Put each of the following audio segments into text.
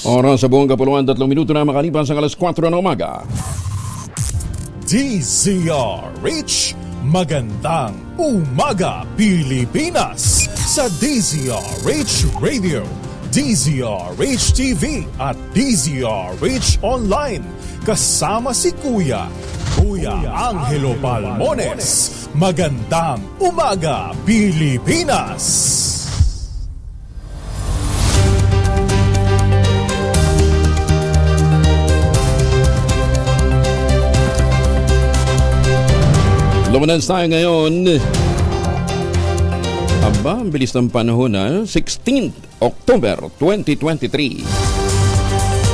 Oras sa buong Kapuluan, 3 minuto na makalipas ang alas 4 ng umaga. DZRH, magandang umaga Pilipinas! Sa DZRH Radio, DZRH TV at DZRH Online. Kasama si Kuya Angelo Palmones. Magandang umaga Pilipinas! Lumanan tayo ngayon. Aba, ang bilis ng panahon na 16th October 2023.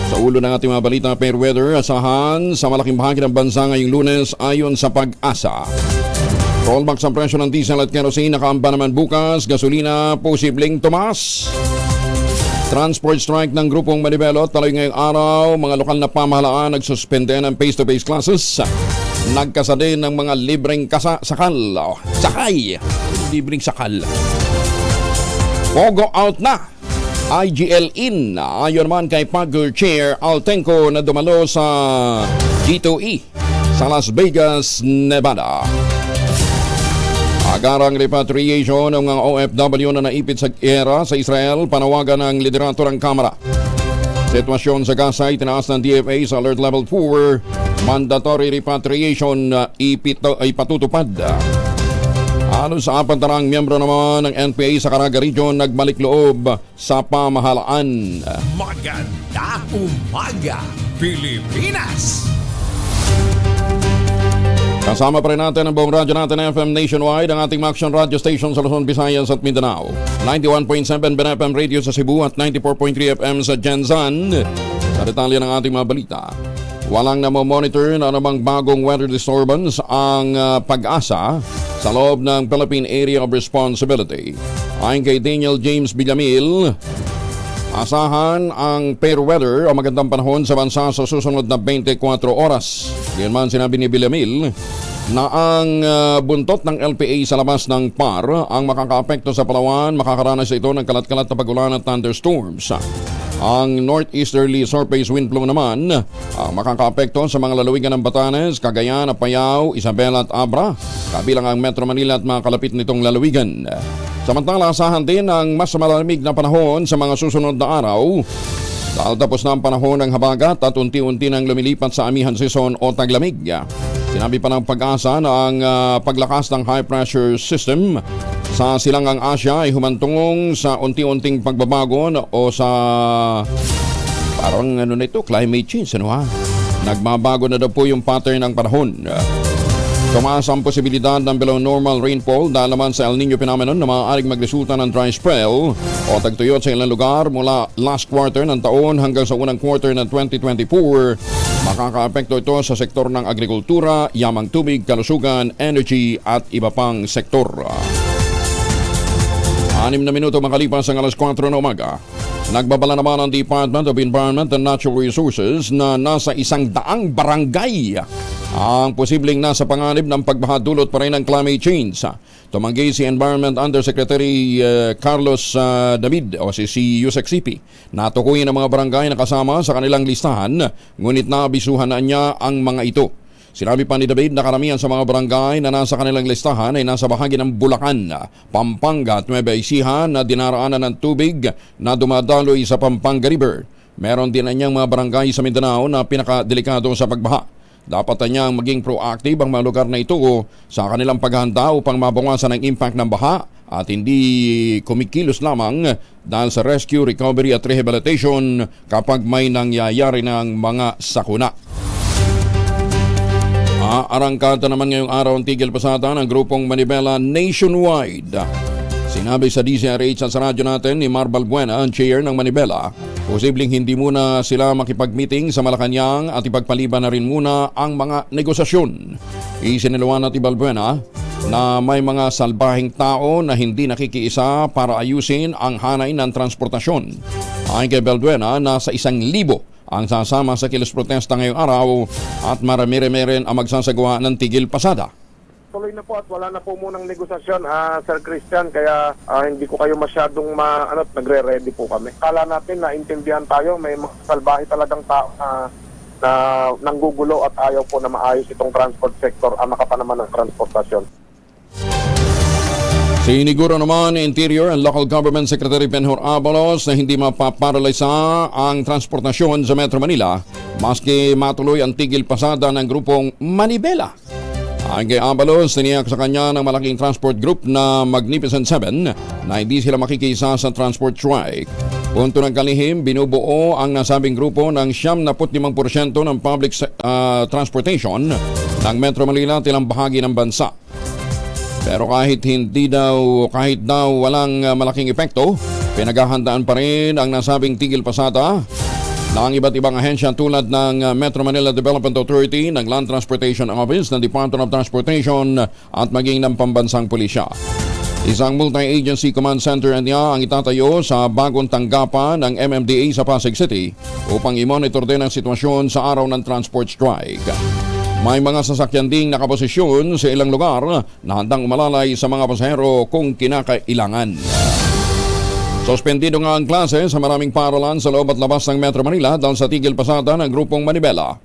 Sa ulo ng ating mga balita, fair weather, asahan sa malaking bahagi ng bansa ngayong Lunes ayon sa Pag-asa. Rollback sa presyo ng diesel at kerosene, nakaamba naman bukas. Gasolina, posibleng tumaas. Transport strike ng grupong Manibelot taloy ngayong araw. Mga lokal na pamahalaan nagsuspende ng face-to-face classes. Nagkasa din ng mga libreng sakay. Libreng sakal. Pogo out na. IGL in. Ayon naman kay Pagger Chair Altenco na dumalo sa G2E sa Las Vegas, Nevada. Agarang repatriation ng mga OFW na naipit sa giyera sa Israel, panawagan ng liderato ng Kamara. Sitwasyon sa Gaza, itinaas ng DFA sa Alert Level 4. Mandatory repatriation ay patutupad. Halos sa 400 miyembro naman ng NPA sa Caraga Region nagbalik loob sa pamahalaan. Maganda umaga Pilipinas! Kasama pa rin natin ang buong radyo natin FM nationwide, ang ating Action Radio Station sa Luzon, Visayas at Mindanao. 91.7 BNFM Radio sa Cebu at 94.3 FM sa Jensan. Sa detalye ng ating mga balita, walang namomonitor na anumang bagong weather disturbance ang Pag-asa sa loob ng Philippine Area of Responsibility. Ayon kay Daniel James Villamil, asahan ang fair weather o magandang panahon sa bansa sa susunod na 24 oras. Diyan man sinabi ni Villamil na ang buntot ng LPA sa labas ng PAR ang makakaapekto sa Palawan. Makakaranas ito ng kalat-kalat na pag-ulan at thunderstorms. Ang northeasterly surface wind flow naman ang makakaapekto sa mga lalawigan ng Batanes, Cagayan, Apayao, Isabela at Abra, kabilang ang Metro Manila at mga kalapit nitong lalawigan. Samantala, asahan din ang mas malamig na panahon sa mga susunod na araw dahil tapos na ang panahon ng habagat at unti-unti nang lumilipat sa amihan season o taglamig. Sinabi pa ng Pag-asa na ang paglakas ng high pressure system sa Silangang Asya ay humantong sa unti-unting pagbabago o sa parang climate change. Nagbabago na daw po yung pattern ng panahon. Tumaas ang posibilidad ng below normal rainfall dahil naman sa El Nino phenomenon na maaaring magresulta ng dry spell o tagtuyot sa ilang lugar mula last quarter ng taon hanggang sa unang quarter ng 2024. Makakaapekto ito sa sektor ng agrikultura, yamang tubig, kalusugan, energy at iba pang sektor. 6 na minuto makalipas ang alas 4 na umaga. Nagbabala naman ang Department of Environment and Natural Resources na nasa 100 barangay ang posibleng nasa panganib ng pagbaha dulot pa rin ng climate change. Tumanggi si Environment Undersecretary Carlos David o si Yusek Sipi. Natukuyin ang mga barangay na kasama sa kanilang listahan, ngunit nabisuhan na niya ang mga ito. Sinabi pa ni David na karamihan sa mga barangay na nasa kanilang listahan ay nasa bahagi ng Bulacan, Pampanga at Nueva Ecija na dinaraanan ng tubig na dumadaloy sa Pampanga River. Meron din niyang mga barangay sa Mindanao na pinakadelikado sa pagbaha. Dapat niyang maging proactive ang mga lugar na ito sa kanilang paghahanda upang mabawasan ang impact ng baha at hindi kumikilos lamang dahil sa rescue, recovery at rehabilitation kapag may nangyayari ng mga sakuna. Arangkada naman ngayong araw ang tigil pasada ng grupong Manibela nationwide. Sinabi sa DZRH at sa radyo natin ni Marbal Buena, ang chair ng Manibela, posibleng hindi muna sila makipag-meeting sa Malacanang at ipagpaliban na rin muna ang mga negosasyon. Isiniluan natin Balbuena na may mga salbahing tao na hindi nakikiisa para ayusin ang hanay ng transportasyon. Ayon kay Balbuena, nasa 1,000 ang sasama sa kilos protesta ngayong araw at marami-rami rin ang magsasagawa ng tigil pasada. tuloy na po at wala na po munang negosasyon, Sir Christian, kaya hindi ko kayo masyadong nagre-ready po kami. Kala natin na intindihan tayo, may mga salbahe talagang tao na nanggugulo at ayaw po na maayos itong transport sector, makapanaman ng transportasyon. Siniguro naman Interior and Local Government Secretary Benhur Abalos na hindi mapaparalisa ang transportasyon sa Metro Manila maski matuloy ang tigil pasada ng grupong Manibela. Ayon kay Abalos, tiniyak sa kanya ng malaking transport group na Magnificent Seven na hindi sila makikisa sa transport strike. Punto ng kalihim, binubuo ang nasabing grupo ng 75% ng public transportation ng Metro Manila tilang bahagi ng bansa. Pero kahit daw walang malaking epekto, pinaghahandaan pa rin ang nasabing tigil pasada ng iba't ibang ahensya tulad ng Metro Manila Development Authority, ng Land Transportation Office, ng Department of Transportation at maging ng pambansang pulisya. Isang multi-agency command center niya ang itatayo sa bagong tanggapan ng MMDA sa Pasig City upang i-monitor din ang sitwasyon sa araw ng transport strike. May mga sasakyan ding nakaposisyon sa ilang lugar na handang umalalay sa mga pasahero kung kinakailangan. Suspendido nga ang klase sa maraming paaralan sa loob at labas ng Metro Manila dahil sa tigil pasada ng grupong Manibela.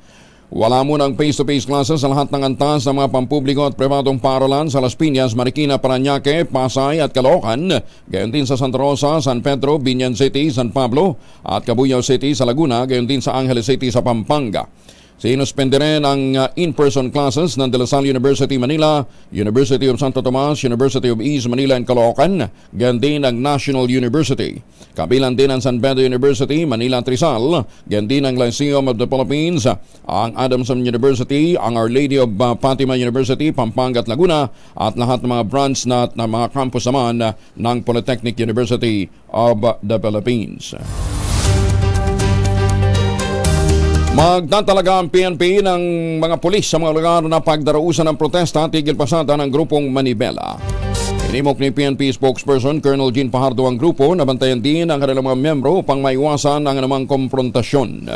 Wala munang face-to-face classes sa lahat ng antas ng mga pampubliko at pribadong paaralan sa Las Piñas, Marikina, Parañaque, Pasay at Caloocan, gayon din sa Santa Rosa, San Pedro, Binyan City, San Pablo at Cabuyao City sa Laguna, gayon din sa Angeles City sa Pampanga. Sinuspende rin ang in-person classes ng De La Salle University Manila, University of Santo Tomas, University of East Manila and Caloocan, gayon din ang National University. Kabilang din ang San Pedro University, Manila at Rizal, gayon din ang Lyceum of the Philippines, ang Adamson University, ang Our Lady of Fatima University, Pampanga at Laguna, at lahat ng mga branch na mga campus naman ng Polytechnic University of the Philippines. Magtatalaga ang PNP ng mga pulis sa mga lugar na pagdarausan ng protesta tigil pasada ng grupong Manibela. Inimok ni PNP spokesperson Colonel Jean Pajardo ang grupo na bantayan din ang kanilang mga miyembro upang maiwasan ang anumang komprontasyon.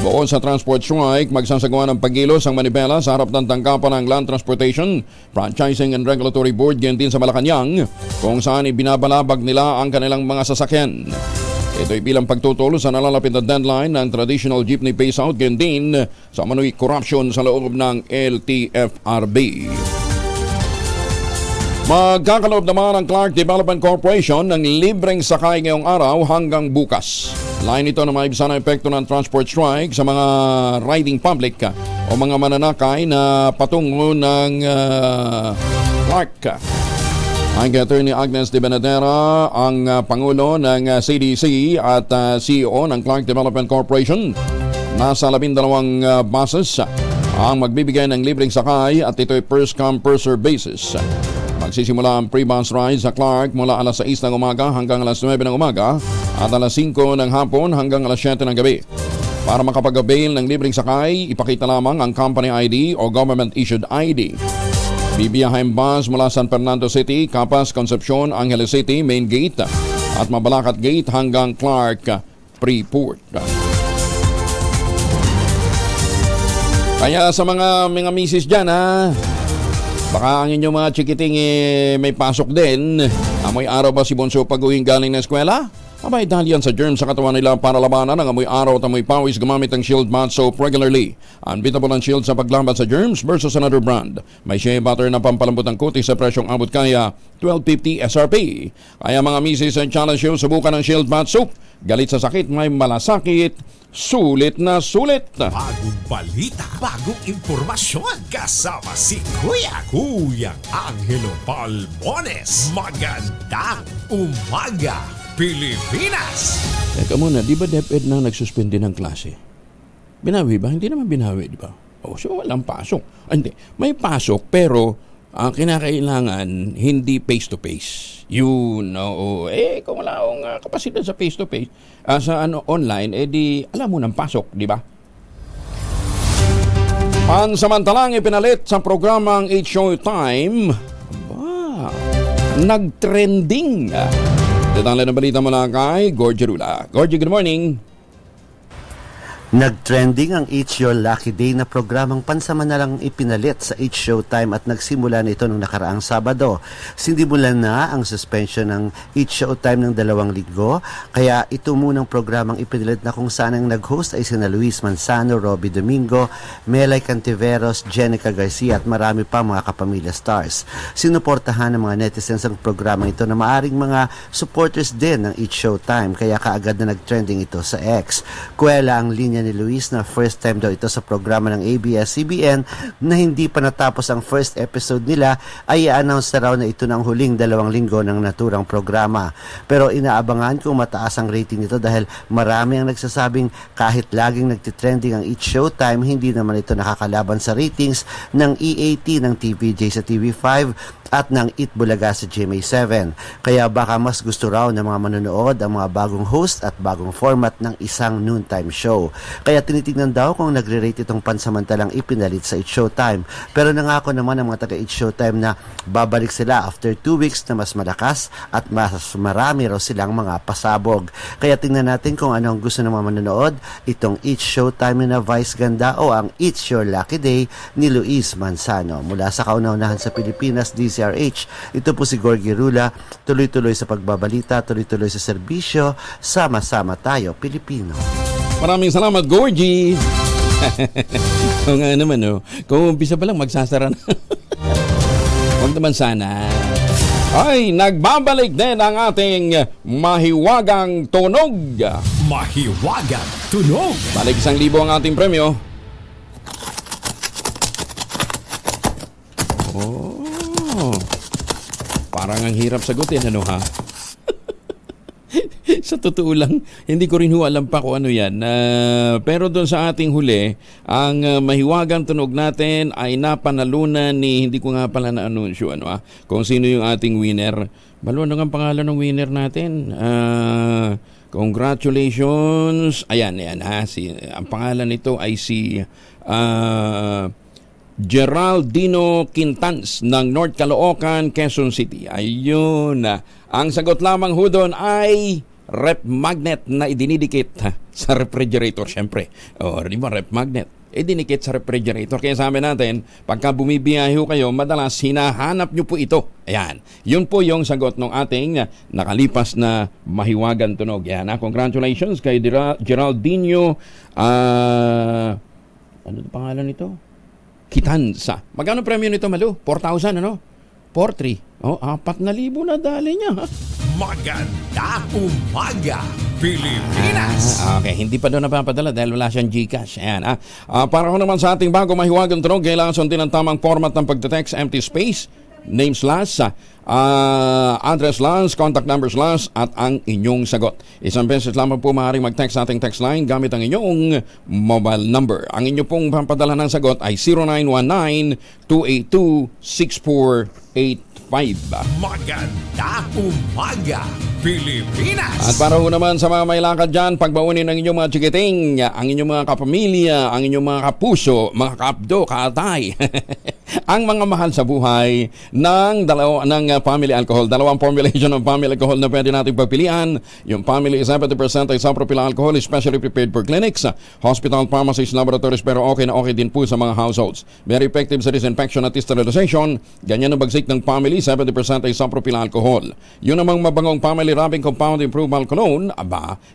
Buon sa transport strike, magsasagawa ng paggilos ang Manibela sa harap ng tanggapan ng Land Transportation, Franchising and Regulatory Board, ganyan din sa Malacanang, kung saan ibinabalabag nila ang kanilang mga sasakyan. Ito'y bilang pagtutol sa nalalapit na deadline ng traditional jeepney phase-out, ganyan din sa manoy corruption sa loob ng LTFRB. Magkakaloob naman ang Clark Development Corporation ng libreng sakay ngayong araw hanggang bukas. Line ito na maibsan ang epekto ng transport strike sa mga riding public o mga mananakay na patungo ng Clark. Ang Attorney Agnes de Benadera, ang Pangulo ng CDC at CEO ng Clark Development Corporation. Nasa 12 buses ang magbibigay ng libreng sakay at ito'y first come first serve basis. Magsisimula ang pre-bus ride sa Clark mula alas 6 ng umaga hanggang alas 9 ng umaga at alas 5 ng hapon hanggang alas 7 ng gabi. Para makapag-avail ng libreng sakay, ipakita lamang ang company ID o government-issued ID. Bibiyahin bus mula San Fernando City, Capas, Concepcion, Angeles City, Main Gate at Mabalacat Gate hanggang Clark, Freeport. Kaya sa mga misis dyan baka ang inyong mga chikiting may pasok din. Amoy araw ba si Bonso pag-uwing galing na eskwela? Abay dahil yan sa germs sa katawan nila para labanan ang amoy araw at amoy pawis gamamit ang Shield Bath Soap regularly. Unbeatable ang Shield sa paglaban sa germs versus another brand. May shea butter na pampalambot ang kutis sa presyong abot kaya $12.50 SRP. Kaya mga misis and challenge you, subukan ang Shield Bath Soap. Galit sa sakit, may malasakit. Sulit na sulit. Bagong balita, bagong impormasyon. Kasama si Kuyang Angelo Palmones. Magandang umaga, Pilipinas! Teka muna, di ba DepEd na nagsuspende ng klase? Binawi ba? Hindi naman binawi, di ba? So walang pasok. Hindi, may pasok pero ang kinakailangan hindi face-to-face. Kung wala akong kapasidad sa face-to-face, sa online, di alam mo ng pasok, di ba? Pansamantalang ipinalit sa programang It's Showtime, nag-trending. Detalye na balita mula kay Gorgie Rula. Gorgie, good morning. Nag-trending ang It's Your Lucky Day na programang pansamalang ipinalit sa It's Showtime at nagsimula na ito noong nakaraang Sabado. Sindimulan na ang suspension ng It's Showtime ng 2 linggo, kaya ito munang programang ipinalit na kung saan ang nag-host ay sina Luis Manzano, Robbie Domingo, Melay Cantiveros, Jenica Garcia at marami pa mga kapamilya stars. Sinuportahan ng mga netizens ang programang ito na maaring mga supporters din ng It's Showtime, kaya kaagad na nag-trending ito sa X. Kuwela ang linya ni Luis na first time daw ito sa programa ng ABS-CBN na hindi pa natapos ang first episode nila ay i-announce na raw na ito ng huling 2 linggo ng naturang programa. Pero inaabangan kung mataas ang rating nito dahil marami ang nagsasabing kahit laging nagtitrending ang It's Showtime, hindi naman ito nakakalaban sa ratings ng EAT ng TVJ sa TV5 at ng Eat Bulaga sa GMA7. Kaya baka mas gusto raw ng mga manonood ang mga bagong host at bagong format ng isang noontime show. Kaya tinitignan daw kung nagre-rate itong pansamantalang ipinalit sa It's Showtime. Pero nangako naman ang mga taga It's Showtime na babalik sila after 2 weeks na mas malakas at mas marami raw silang mga pasabog. Kaya tingnan natin kung ano ang gusto ng mga manonood, itong It's Showtime na Vice Ganda o ang It's Your Lucky Day ni Luis Manzano. Mula sa kauna-unahan sa Pilipinas, DZRH, ito po si Gorgie Rula, tuloy-tuloy sa pagbabalita, tuloy-tuloy sa serbisyo, sama-sama tayo Pilipino. Maraming salamat, Gorgie. O nga naman, no? Kung umpisa pa lang, magsasara na. Huwag naman sana. Ay, nagbabalik din ang ating mahiwagang tunog. Mahiwagang tunog. Balik 1,000 ang ating premyo. Oh, parang ang hirap sagutin, ano ha? Sa totoo lang, hindi ko rin alam pa kung ano yan. Pero doon sa ating huli, ang mahiwagang tunog natin ay napanalunan ni, hindi ko nga pala na-anunsyo, kung sino yung ating winner. Ano nga ang pangalan ng winner natin? Congratulations. Ayan ha. Ang pangalan nito ay si Geraldino Quintans ng North Caloocan, Quezon City. Ayun. Ang sagot lamang ho doon ay rep magnet na idinidikit sa refrigerator. Siyempre, di ba rep magnet? Idinikit sa refrigerator. Kaya sabi natin, pagka bumibiyahe kayo, madalas hinahanap nyo po ito. Ayan. Yun po yung sagot ng ating nakalipas na mahiwagan tunog. Ayan. Congratulations kay Geraldino. Ano pangalan nito? Kitansa. Magkano premyo nito, Malu? 4,000, ano? 4,300. 4,000 na dali niya. Magandang umaga, Pilipinas! Okay, hindi pa doon napapadala dahil wala siyang GCash. Ayan, para ko naman sa ating bago mahiwagang tunog, kailangan sundin ang tamang format ng pagte-text, empty space, name slash, address slash, contact number slash, at ang inyong sagot. Isang beses lamang po maaaring mag-text sa ating text line gamit ang inyong mobile number. Ang inyong pong papadala ng sagot ay 0919-282-6485. Magandang umaga, Pilipinas! At para ho naman sa mga may lakad dyan, pagbaunin ng inyong mga chikiting, ang inyong mga kapamilya, ang inyong mga kapuso, mga kaabdo, kaatay, ang mga mahal sa buhay ng family alcohol. Dalawang formulation ng family alcohol na pwede natin pagpilian. Yung family 70% isopropyl alcohol, especially prepared for clinics, hospital, pharmacies, laboratories, pero okay na okay din po sa mga households. Very effective sa disinfection at sterilization. Ganyan ang bagsik ng family, 70% isopropyl alcohol. Yun namang mabangong family wrapping compound improved alcohol,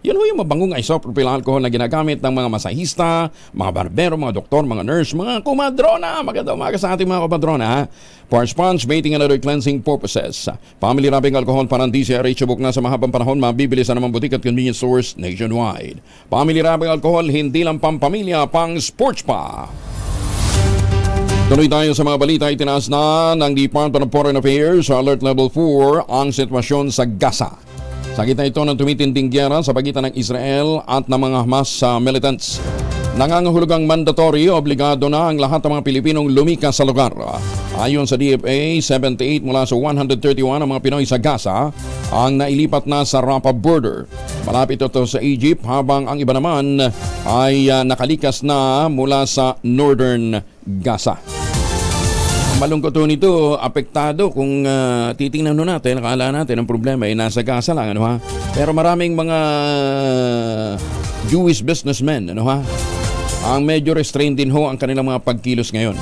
yun ho yung mabangong isopropyl alcohol na ginagamit ng mga masahista, mga barbero, mga doktor, mga nurse, mga kumadrona. Maganda umaga sa ating mga kumadrona. For sponge, bathing, and other cleansing purposes. Family wrapping alcohol parang DZRH subok na sa mahabang panahon, mabibili sa namang butik at convenience stores nationwide. Family wrapping alcohol, hindi lang pampamilya, pang sports pa. Tuloy tayo sa mga balita. Itinaas na ng Department of Foreign Affairs sa Alert Level 4 ang sitwasyon sa Gaza. Sa gitna ito ng tumitinding gyera sa pagitan ng Israel at ng mga Hamas militants. Nangangahulugang mandatory, obligado na ang lahat ng mga Pilipinong lumikas sa lugar. Ayon sa DFA, 78 mula sa 131 ang mga Pinoy sa Gaza ang nailipat na sa Rafah border. Malapit ito sa Egypt habang ang iba naman ay nakalikas na mula sa northern Gaza. Malungkot nito, apektado kung titingnan natin, akala natin ang problema ay nasa Gaza lang, Pero maraming mga Jewish businessmen, ang medyo restrained din ho ang kanilang mga pagkilos ngayon.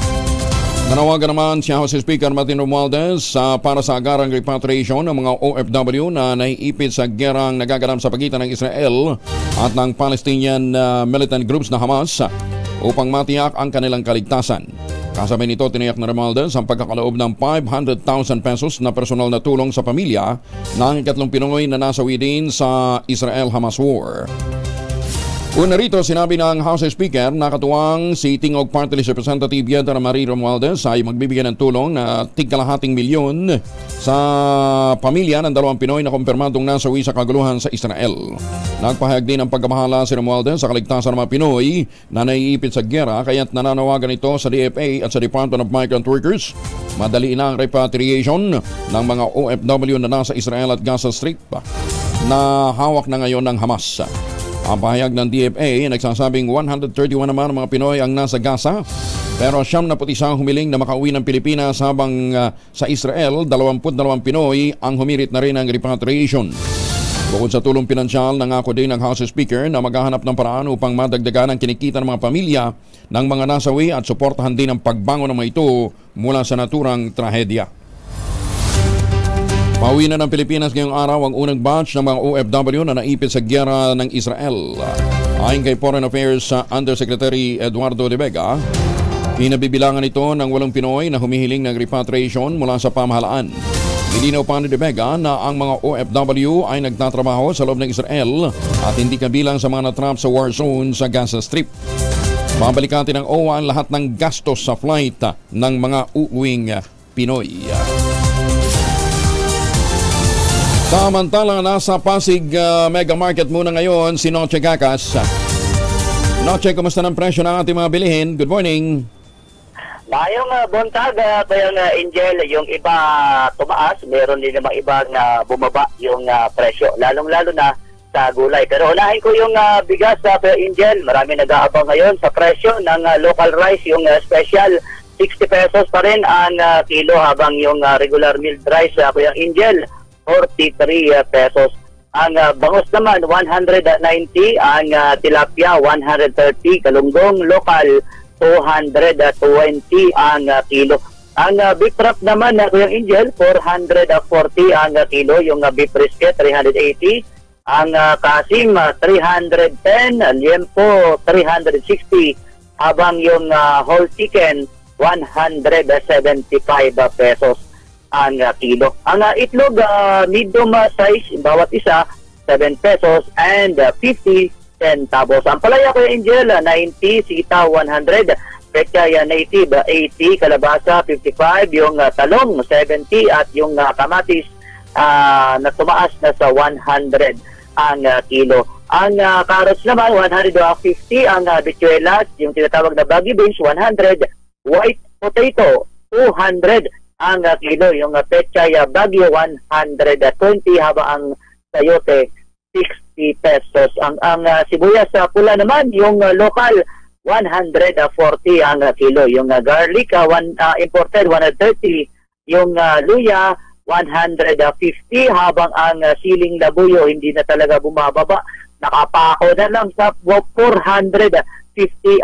Nanawagan naman si House Speaker Martin Romualdez para sa agarang repatriation ng mga OFW na naiipit sa gerang nagaganap sa pagitan ng Israel at ng Palestinian militant groups na Hamas upang matiyak ang kanilang kaligtasan. Kasabay nito, tiniyak na Romualdez ang pagkakaloob ng 500,000 pesos na personal na tulong sa pamilya ng 3 Pinoy na nasawi din sa Israel-Hamas war. Una rito, sinabi ng House Speaker na katuwang si Tingog Party List Representative Yedra Marie Romualdez ay magbibigyan ng tulong na tig-kalahating milyon sa pamilya ng 2 Pinoy na kumpirmadong nasawi sa kaguluhan sa Israel. Nagpahayag din ng pagkabahala si Romualdez sa kaligtasan ng mga Pinoy na naiipit sa giyera, kaya't nananawagan ito sa DFA at sa Department of Migrant Workers. Madali na ang repatriation ng mga OFW na nasa Israel at Gaza Strip na hawak na ngayon ng Hamas. Ang pahayag ng DFA nagsasabing 131 naman ang mga Pinoy ang nasa Gaza, pero 71 humiling na makauwi ng Pilipinas, habang sa Israel 22 Pinoy ang humirit na rin ng repatriation. Bukod sa tulong pinansyal, nangako din ng House Speaker na maghahanap ng paraan upang madagdagan ang kinikita ng mga pamilya ng mga nasawi at suportahan din ang pagbangon ng mga ito mula sa naturang trahedya. Pauwi na ng Pilipinas ngayong araw ang unang batch ng mga OFW na naipit sa giyera ng Israel. Ayon kay Foreign Affairs Undersecretary Eduardo de Vega, pinabibilangan ito ng 8 Pinoy na humihiling ng repatriation mula sa pamahalaan. Nilinaw pa ni de Vega na ang mga OFW ay nagtatrabaho sa loob ng Israel at hindi kabilang sa mga natrap sa war zone sa Gaza Strip. Babalikan ng OWA ang lahat ng gastos sa flight ng mga uuwing Pinoy. Samantala, nasa Pasig Mega Market muna ngayon si Noche Gakas. Noche, kumusta ng presyo ng ating mga bilihin? Good morning. Ngayong buntag, kaya Angel, yung iba tumaas, meron din namang iba na bumaba yung presyo, lalong-lalo na sa gulay. Pero unahin ko yung bigas, Angel, marami nag-aabang ngayon sa presyo ng local rice, yung special, 60 pesos pa rin ang kilo, habang yung regular milled rice, Kuya Angel, 43 pesos. Ang bangus naman, 190. Ang tilapia, 130. Kalunggong local, 220 ang kilo. Ang beef wrap naman, Kuya Angel, 440 ang kilo. Yung beef brisket, 380. Ang kasim, 310. Liempo, 360. Habang yung whole chicken, 175 pesos ang kilo. Ang itlog, medium size, bawat isa, 7 pesos and 50 centavos. Ang palaya, Kuya Angel, 90, sita 100, pechay native 80, kalabasa 55, yung talong 70 at yung kamatis na tumaas na sa 100 ang kilo. Ang carrots naman, 150, ang bichuelas, yung tinatawag na baggy beans, 100, white potato, 200 ang kilo, yung pechay bagyo 120, habang ang sayote 60 pesos. Ang sibuyas pula naman, yung local 140 ang kilo, yung garlic imported 130, yung luya 150, habang ang siling labuyo hindi na talaga bumababa, nakapako na lang sa 450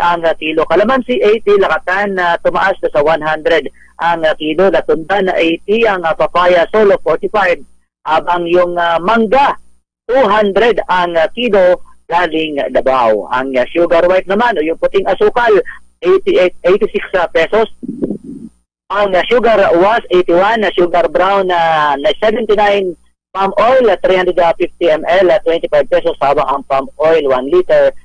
ang kilo. Kalamansi 80, lakatan tumaas na sa 100 ang kilo, latundan na 80, ang papaya solo 45, habang yung mangga 200 ang kilo galing Davao. Ang sugar white naman o yung puting asukal 86 pesos. Ang sugar was 81, sugar brown na 79, palm oil 350 ml 25 pesos, habang ang palm oil 1 liter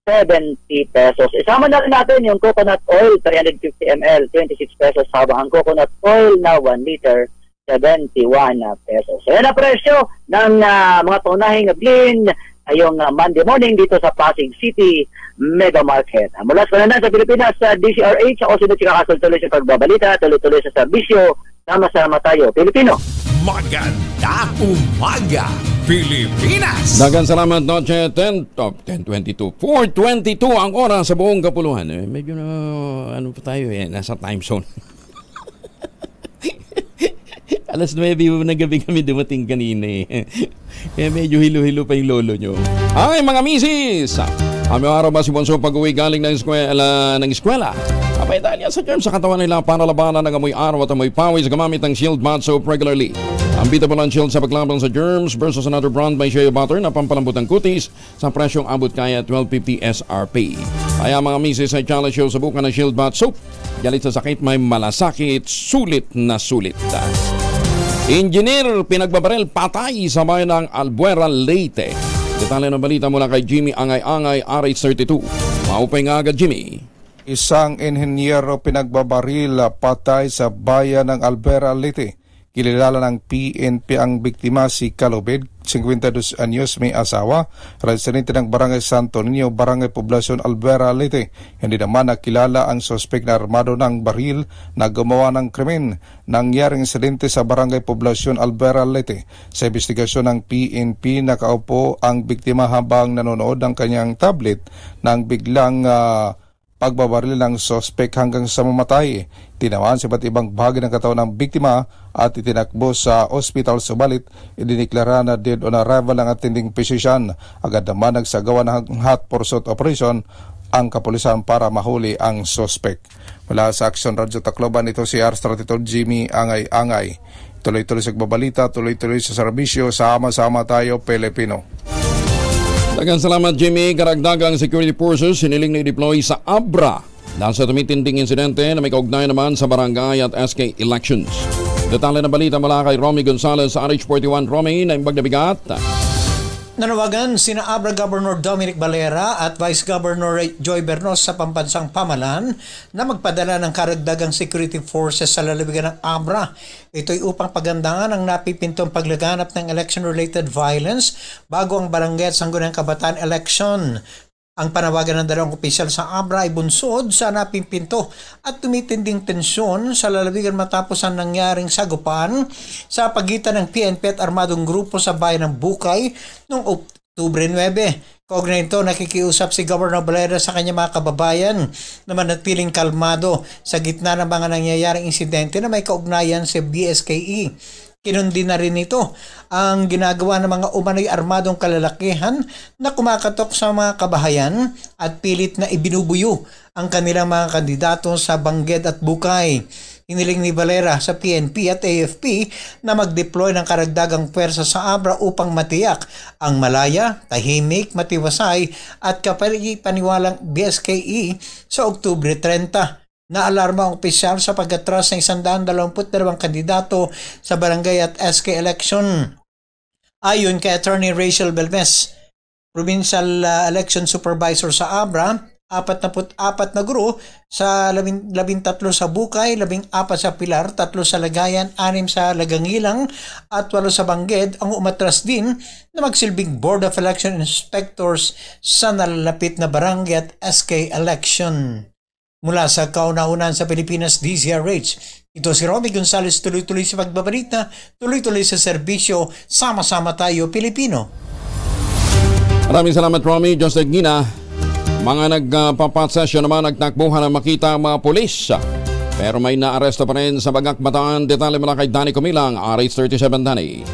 70 pesos. Isama na rin natin yung coconut oil, 350 ml, 26 pesos, habang ang coconut oil na 1 liter, 71 pesos. So yan ang presyo ng mga tunahing bilhin ngayong Monday morning dito sa Pasig City Mega Market. Mula sa kanan sa Pilipinas, sa DCRH, ako si Kakasol, tuloy sa pagbabalita, tuloy-tuloy sa serbisyo, sama-sama tayo, Pilipino. Maganda umaga, Pilipinas! Dagan salamat, Noche. 10:22. 4:22 ang oras sa buong kapuluhan. Medyo na, ano pa tayo nasa time zone. Alas 9 ng gabi kami dumating kanina Kaya medyo hilo-hilo pa yung lolo nyo. Ay, mga misis! Aming araw ba si Bonso pag-uwi galing ng eskwela? Abay dahil yan sa germs sa katawan nila para labanan ng amoy araw at amoy pawis gamamit ang Shield Bath Soap regularly. Ang beatable ang Shield sa paglaban sa germs versus another brand by Shea Butter na pampalambot ng kutis sa presyong abot kaya 12.50 SRP. Kaya mga misis ay challenge show subukan ng Shield Bath Soap. Galit sa sakit may malasakit, sulit na sulit. Engineer pinagbabaril patay sa bayan ng Albuera, Leyte. Detalye ng balita mula kay Jimmy Angay-Angay, RH32. Maupay nga agad, Jimmy. Isang inhenyero pinagbabaril patay sa bayan ng Albuera, Leyte. Kilala ng PNP ang biktima si Calobed, 52 anyos, may asawa, residente ng Barangay Santo Niño, Barangay Poblacion, Albuera, Leyte. Hindi naman nakilala ang sospek na armado ng baril na gumawa ng krimen. Nangyaring insidente sa Barangay Poblacion, Albuera, Leyte. Sa investigasyon ng PNP, nakaupo ang biktima habang nanonood ng kanyang tablet nang biglang pagbabaril ng sospek hanggang sa mamatay. Tinamaan sa iba't ibang bahagi ng katawan ng biktima at itinakbo sa ospital, subalit idiniklara na dead on arrival ng attending physician. Agad naman nagsagawa ng hot pursuit operation ang kapulisan para mahuli ang sospek. Mula sa Action Radio Tacloban, ito si RH32 Jimmy Angay-Angay. Tuloy-tuloy sa bagbabalita, tuloy-tuloy sa serbisyo, sama-sama tayo Pilipino. Dagang salamat, Jimmy. Karagdagang security forces siniling na i-deploy sa Abra dahil sa tumitinding insidente na may kaugnay naman sa barangay at SK elections. Detalye na balita mula kay Romy Gonzalez sa RH41. Romy, na imbag na bigat. Nanawagan sina Abra Governor Dominic Valera at Vice Governor Joy Bernos sa pambansang pamahalaan na magpadala ng karagdagang security forces sa lalawigan ng Abra. Ito'y upang pagandahan ang napipintong paglaganap ng election-related violence bago ang barangay at Sangguniang Kabataan election. Ang panawagan ng dalawang opisyal sa Abra ay bunsod sa napimpinto at tumitinding tensyon sa lalawigan matapos ang nangyaring sagupaan sa pagitan ng PNP at armadong grupo sa bayan ng Bukay noong Oktubre 9. Kaugnay nito, nakikiusap si Governor Valera sa kanyang mga kababayan na manatiling kalmado sa gitna ng mga nangyayaring insidente na may kaugnayan sa BSKE. Kinundi na rin ito ang ginagawa ng mga umano'y armadong kalalakihan na kumakatok sa mga kabahayan at pilit na ibinubuyo ang kanilang mga kandidato sa Bangged at Bukay. Hiniling ni Valera sa PNP at AFP na mag-deploy ng karagdagang pwersa sa Abra upang matiyak ang malaya, tahimik, matiwasay at kapani-paniwalang BSKE sa Oktubre 30. Naalarma ang opisyal sa pag-atras ng 122 kandidato sa barangay at SK election. Ayon kay Attorney Rachel Belmes, Provincial Election Supervisor sa Abra, 44 na guro sa 13 sa Bukay, 14 sa Pilar, 3 sa Lagayan, 6 sa Lagangilang at 8 sa Bangged ang umatras din na magsilbing Board of Election Inspectors sa nalalapit na barangay at SK election. Mula sa kauna-unan sa Pilipinas, DZRH, ito si Romy Gonzalez, tuloy-tuloy sa pagbabalita, tuloy-tuloy sa serbisyo, sama-sama tayo Pilipino. Maraming salamat, Romy. Just like Gina, mga nagpapatsesyon naman nagtakbuhan na makita ang mga pulis. Pero may naaresto pa rin sa Bagak, Bataan. Detalye mula kay Danny Comilang, RH37 Danny.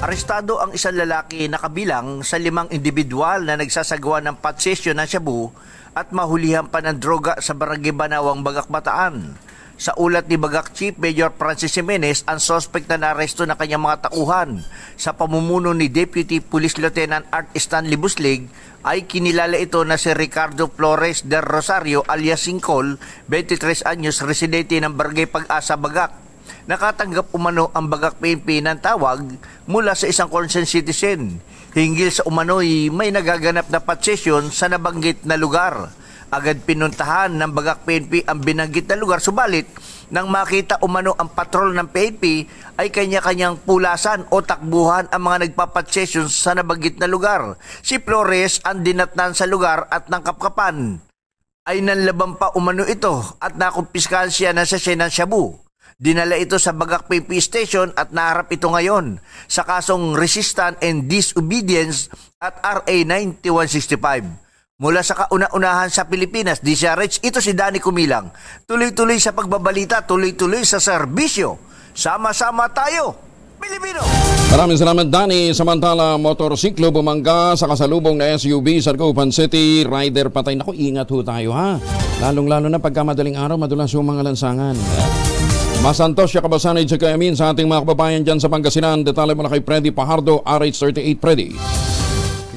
Arestado ang isang lalaki na kabilang sa 5 individual na nagsasagawa ng patsesyon ng shabu at mahulihan pa ng droga sa Barangay Banawang, Bagak, Bataan. Sa ulat ni Bagak Chief Major Francis Jimenez, ang suspect na naresto na kanyang mga tauhan sa pamumuno ni Deputy Police Lieutenant Art Stanley Buslig ay kinilala ito na si Ricardo Flores del Rosario alias Singkol, 23 anyos, residente ng Barangay Pag-asa, Bagak. Nakatanggap umano ang Bagak PNP ng tawag mula sa isang concerned citizen hinggil sa umano'y may nagaganap na patsesyon sa nabanggit na lugar. Agad pinuntahan ng Bagak PNP ang binanggit na lugar, subalit nang makita umano ang patrol ng PNP ay kanya-kanyang pulasan o takbuhan ang mga nagpapatsesyon sa nabanggit na lugar. Si Flores ang dinatnan sa lugar at ng kapkapan ay nanlaban pa umano ito at nakumpiskahan siya ng sachet ng shabu. Dinala ito sa Bagak PNP Station at naharap ito ngayon sa kasong Resistance and Disobedience at RA 9165. Mula sa kauna-unahan sa Pilipinas, DZRH, ito si Danny Comilang. Tuloy-tuloy sa pagbabalita, tuloy-tuloy sa serbisyo. Sama-sama tayo, Pilipino. Maraming salamat, Danny. Samantala, motorsiklo bumangga sa kasalubong na SUV sa Dagupan City. Rider patay. Naku, ingat ho tayo ha. Lalong-lalo na pagka madaling araw, madulas yung mga lansangan. Masantos siya kabasanay sa kayamin sa ating mga kababayan dyan sa Pangasinan. Detalye mo na kay Freddy Pajardo, RH38 Freddy.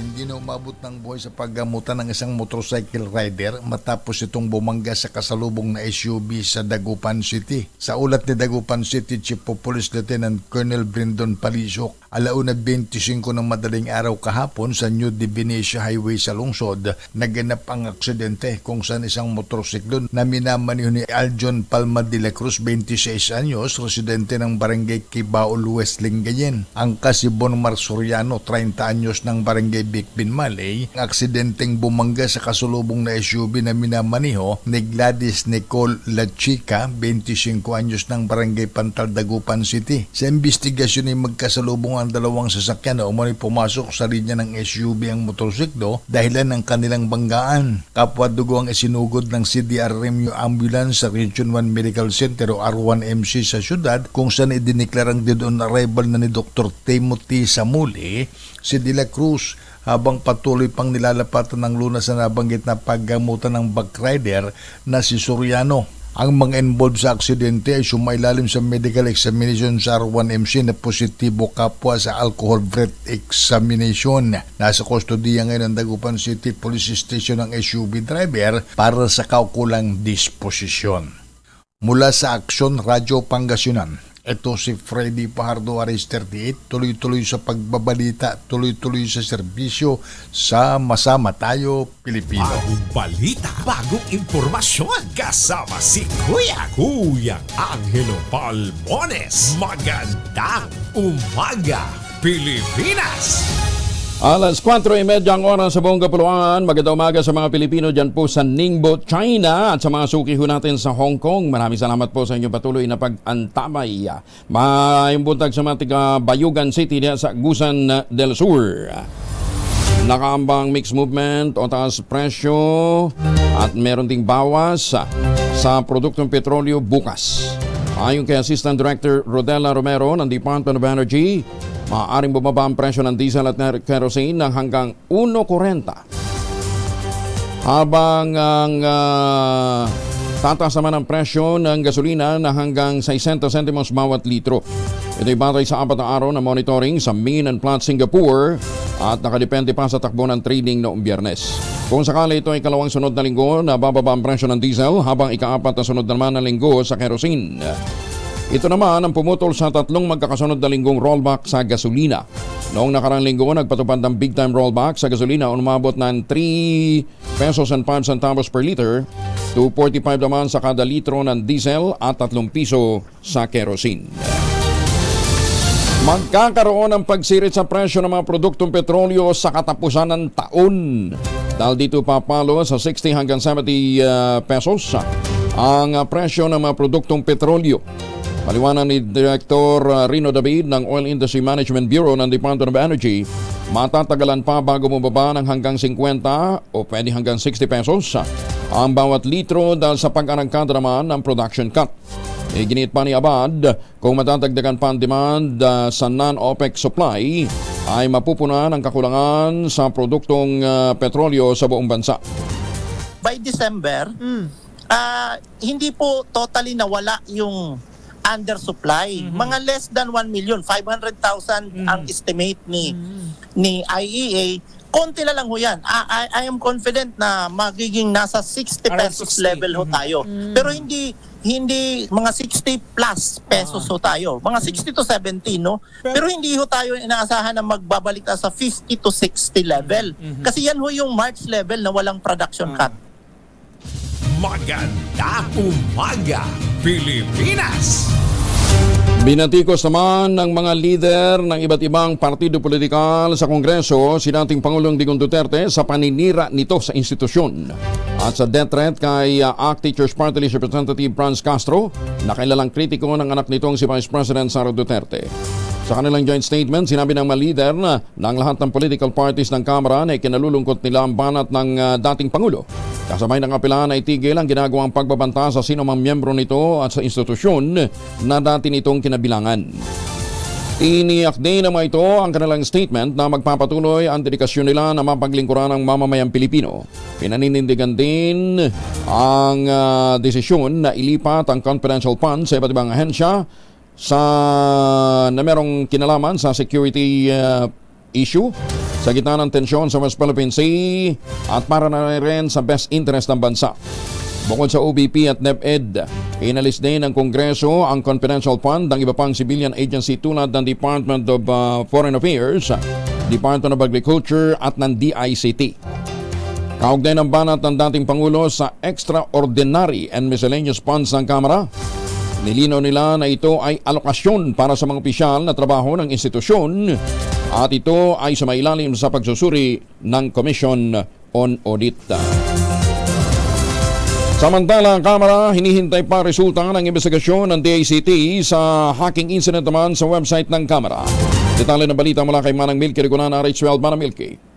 Hindi na umabot ng buhay sa paggamutan ng isang motorcycle rider matapos itong bumangga sa kasalubong na SUV sa Dagupan City. Sa ulat ni Dagupan City Chief of Police Lieutenant Colonel Brindon Palisok, 1:25 ng madaling araw kahapon sa New Divinesia Highway sa lungsod, naganap ang aksidente kung saan isang motorsiklo na minamaniho ni Aljon Palma de la Cruz, 26 anyos, residente ng barangay Kibaol West, Lingayen. Ang si Bonmar Soriano, 30 anyos ng barangay Bikbin, Malay, ang aksidenteng bumangga sa kasulubong na SUV na minamaniho ni Gladys Nicole La Chica, 25 anyos ng barangay Pantal, Dagupan City. Sa investigasyon ay magkasalubong ang dalawang sasakyan na umano'y pumasok sa linya ng SUV ang motorsiklo dahilan ng kanilang banggaan. Kapwa dugo ang isinugod ng CDRMU Ambulance sa Region 1 Medical Center o R1MC sa syudad, kung saan idineklarang dead on arrival na ni Dr. Timothy Samuli si De La Cruz, habang patuloy pang nilalapatan ng lunas na nabanggit na paggamutan ng backrider na si Soriano. Ang mga involved sa aksidente ay sumailalim sa medical examination sa R1MC na positibo kapwa sa alcohol breath examination. Nasa kustodiya ngayon ng Dagupan City Police Station ang SUV driver para sa kaukulang disposisyon. Mula sa Aksyon Radyo Pangasinan, ito si Freddy Pajardo, RH38, tuloy-tuloy sa pagbabalita, tuloy-tuloy sa serbisyo, sama-sama tayo, Pilipino. Bagong balita, bagong impormasyon, kasama si Kuya Angelo Palmones. Magandang umaga, Pilipinas! Alas 4:30 ang oras sa buong kapuluan. Magandang umaga sa mga Pilipino dyan po sa Ningbo, China at sa mga suki ho natin sa Hong Kong. Maraming salamat po sa inyong patuloy na pag-antabay. Mayong buntag sa mga Bayugan City diyan sa Agusan del Sur. Nakaambang mixed movement o taas presyo at meron ding bawas sa produktong petrolyo bukas. Ayon kay Assistant Director Rodela Romero ng Department of Energy, maaaring bumaba ang presyo ng diesel at kerosene ng hanggang 1.40. Habang ang tataas naman ang presyo ng gasolina na hanggang 60 centimos bawat litro. Ito'y batay sa 4 na araw na monitoring sa Main and Plant Singapore at nakadepende pa sa takbo ng trading noong Biyernes. Kung sakali ito ay kalawang sunod na linggo na bababa ang presyo ng diesel, habang ika-4 na sunod naman na linggo sa kerosene. Ito naman ang pumutol sa 3 magkakasunod na linggong rollback sa gasolina. Noong nakarang linggo, nagpatupad ng big time rollback sa gasolina, umabot ng 3 pesos and 5 centavos per liter, 2.45 naman sa kada litro ng diesel at 3 piso sa kerosene. Magkakaroon ng pagsirit sa presyo ng mga produktong petrolyo sa katapusan ng taon. Dahil dito papalo sa 60 hanggang 70 pesos ang presyo ng mga produktong petrolyo. Paliwanag ni Director Rino David ng Oil Industry Management Bureau ng Department of Energy, matatagalan pa bago bumaba ng hanggang 50 o pwede hanggang 60 pesos ang bawat litro dahil sa pag-arangkada naman ng production cut. Iginit pa ni Abad, kung matatagdagan pa ang demand sa non-OPEC supply, ay mapupunan ang kakulangan sa produktong petrolyo sa buong bansa. By December, hindi po totally nawala yung undersupply. Mga less than 1 million, 500,000 ang estimate ni IEA. Konti na lang ho yan. I am confident na magiging nasa 60 pesos level ho tayo. Pero hindi mga 60 plus pesos ho tayo. Mga 60 to 70, no? Pero hindi ho tayo inaasahan na magbabalik sa 50 to 60 level. Kasi yan ho yung March level na walang production cut. Magandang umaga, Pilipinas! Binatikos naman ng mga lider ng iba't ibang partido politikal sa Kongreso si dating Pangulong Digong Duterte sa paninira nito sa institusyon. At sa death threat kay ACT Teachers Party List Representative Franz Castro, nakilalang kritiko ng anak nitong si Vice President Sara Duterte. Sa kanilang joint statement, sinabi ng mga lider na ang lahat ng political parties ng Kamara na ikinalulungkot nila ang banat ng dating Pangulo. Kasabay ng apelaan ay tigil ang ginagawang pagbabanta sa sino mang miyembro nito at sa institusyon na dati nitong kinabilangan. Iniyak din naman ito ang kanilang statement na magpapatuloy ang dedikasyon nila na mapaglingkuran ng mamamayang Pilipino. Pinaninindigan din ang desisyon na ilipat ang confidential funds sa iba't ibang ahensya na merong kinalaman sa security issue sa gitna ng tensyon sa West Philippine Sea at para na rin sa best interest ng bansa. Bukod sa OBP at NepEd, inalis din ng Kongreso ang confidential fund ng iba pang civilian agency tulad ng Department of Foreign Affairs, Department of Agriculture at ng DICT. Kaugnay ng banat ng dating Pangulo sa extraordinary and miscellaneous funds ng Kamara, nilinaw nila na ito ay alokasyon para sa mga opisyal na trabaho ng institusyon at ito ay sumailalim sa pagsusuri ng Commission on Audit. Samantala, ang Kamara hinihintay pa resulta ng investigasyon ng DICT sa hacking incident naman sa website ng Kamara. Detalye ng balita mula kay Manang Milky Rigunan, RH12. Manang Milky.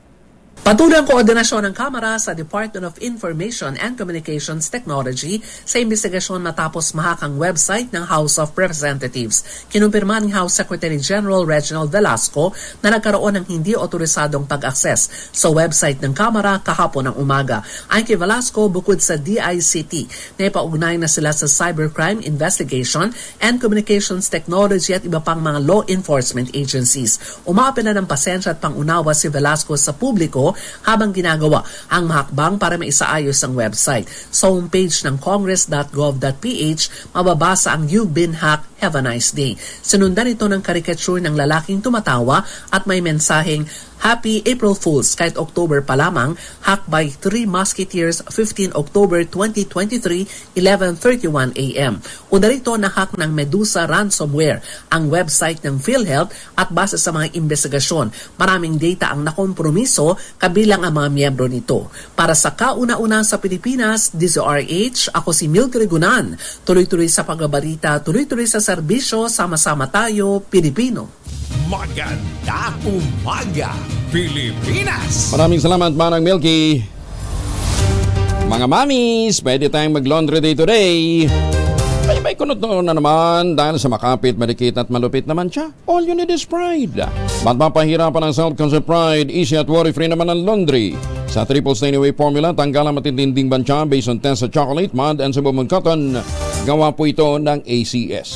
Patuloy ang koordinasyon ng Kamara sa Department of Information and Communications Technology sa investigasyon matapos mahak ang website ng House of Representatives. Kinumpirma ng House Secretary General Reginald Velasco na nagkaroon ng hindi otorisadong pag-access sa website ng Kamara kahapon ng umaga. Ayon kay Velasco, bukod sa DICT, naipaugnay na sila sa Cybercrime Investigation and Communications Technology at iba pang mga law enforcement agencies. Umaapela ng pasensya at pangunawa si Velasco sa publiko habang ginagawa ang mahakbang para maisaayos ang website. Sa homepage ng congress.gov.ph, mababasa ang "You've been hacked, have a nice day." Sinundan ito ng karikature ng lalaking tumatawa at may mensaheng "Happy April Fools" kahit October pa lamang, hacked by Three Musketeers, 15 October 2023, 11:31 a.m. Una rito na-hack ng Medusa ransomware ang website ng PhilHealth at base sa mga investigasyon, maraming data ang nakompromiso kabilang ang mga miyembro nito. Para sa kauna-una sa Pilipinas, DZRH, ako si Milky Rigunan. Tuloy-tuloy sa pagbabalita, tuloy-tuloy sa serbisyo, sama-sama tayo, Pilipino. Magandang umaga, Pilipinas! Maraming salamat, Manang Milky. Mga mamis, pwede tayong mag-laundry day today. May kunot na naman dahil sa makapit, madikit at malupit naman siya. All you need is pride. Ba't mapahirapan ang self-concept pride? Easy at worry-free naman ang laundry. Sa Triple Stay Away formula, tanggal ang matitinding bansya based on test sa chocolate, mud, and sabong cotton. Gawa po ito ng ACS.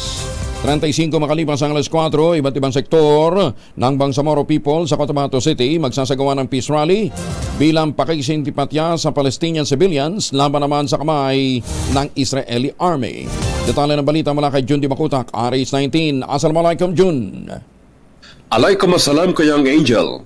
35 makalipas ang alas 4, iba't ibang sektor ng Bangsamoro people sa Cotabato City magsasagawa ng peace rally bilang pakikisintipatya sa Palestinian civilians laban naman sa kamay ng Israeli Army. Detalye ng balita mula kay Jun Di Makutak, RH19. Assalamualaikum, Jun. Alaikum assalam, Kayang Angel.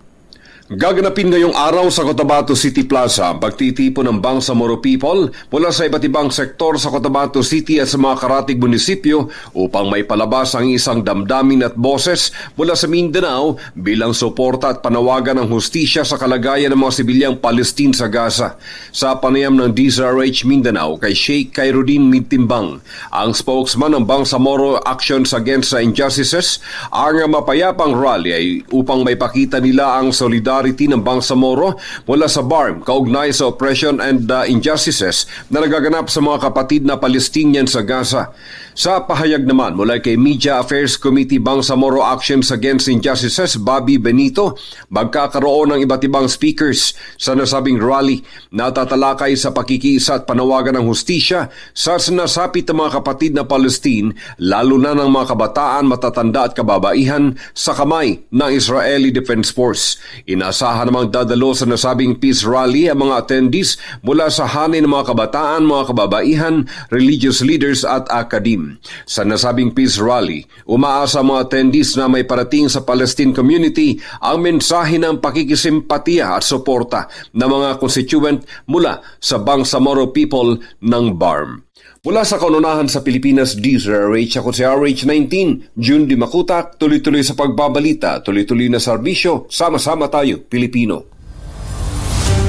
Gaganapin ngayong araw sa Cotabato City Plaza ang pagtitipon ng Bangsamoro people mula sa iba't ibang sektor sa Cotabato City at sa mga karatig munisipyo upang may palabas ang isang damdamin at boses mula sa Mindanao bilang suporta at panawagan ng hustisya sa kalagayan ng mga sibilyang Palestine sa Gaza. Sa panayam ng DZRH Mindanao kay Sheikh Khairuddin Mintimbang, ang spokesman ng Bangsamoro Actions Against Injustices, ang mapayapang rally ay upang may pakita nila ang solidarity ng Bangsamoro mula sa BARM kaugnay sa oppression and injustices na nagaganap sa mga kapatid na Palestinian sa Gaza. Sa pahayag naman mula kay Media Affairs Committee Bangsamoro Actions Against Injustices, Bobby Benito, magkakaroon ng iba't ibang speakers sa nasabing rally na tatalakay sa pakikiisa at panawagan ng hustisya sa sinasapit ng mga kapatid na Palestine, lalo na ng mga kabataan, matatanda at kababaihan sa kamay ng Israeli Defense Force. Inaasahan namang dadalo sa nasabing peace rally ang mga attendees mula sa hanin ng mga kabataan, mga kababaihan, religious leaders at akadim. Sa nasabing peace rally, umaasa mga attendees na may parating sa Palestine community ang mensahe ng pakikisimpatiya at suporta ng mga constituent mula sa Bangsamoro people ng BARM. Mula sa kaununahan sa Pilipinas, DZRH, ako si RH19, Jun Di Makutak, tuloy-tuloy sa pagbabalita, tuloy-tuloy na serbisyo, sama-sama tayo, Pilipino.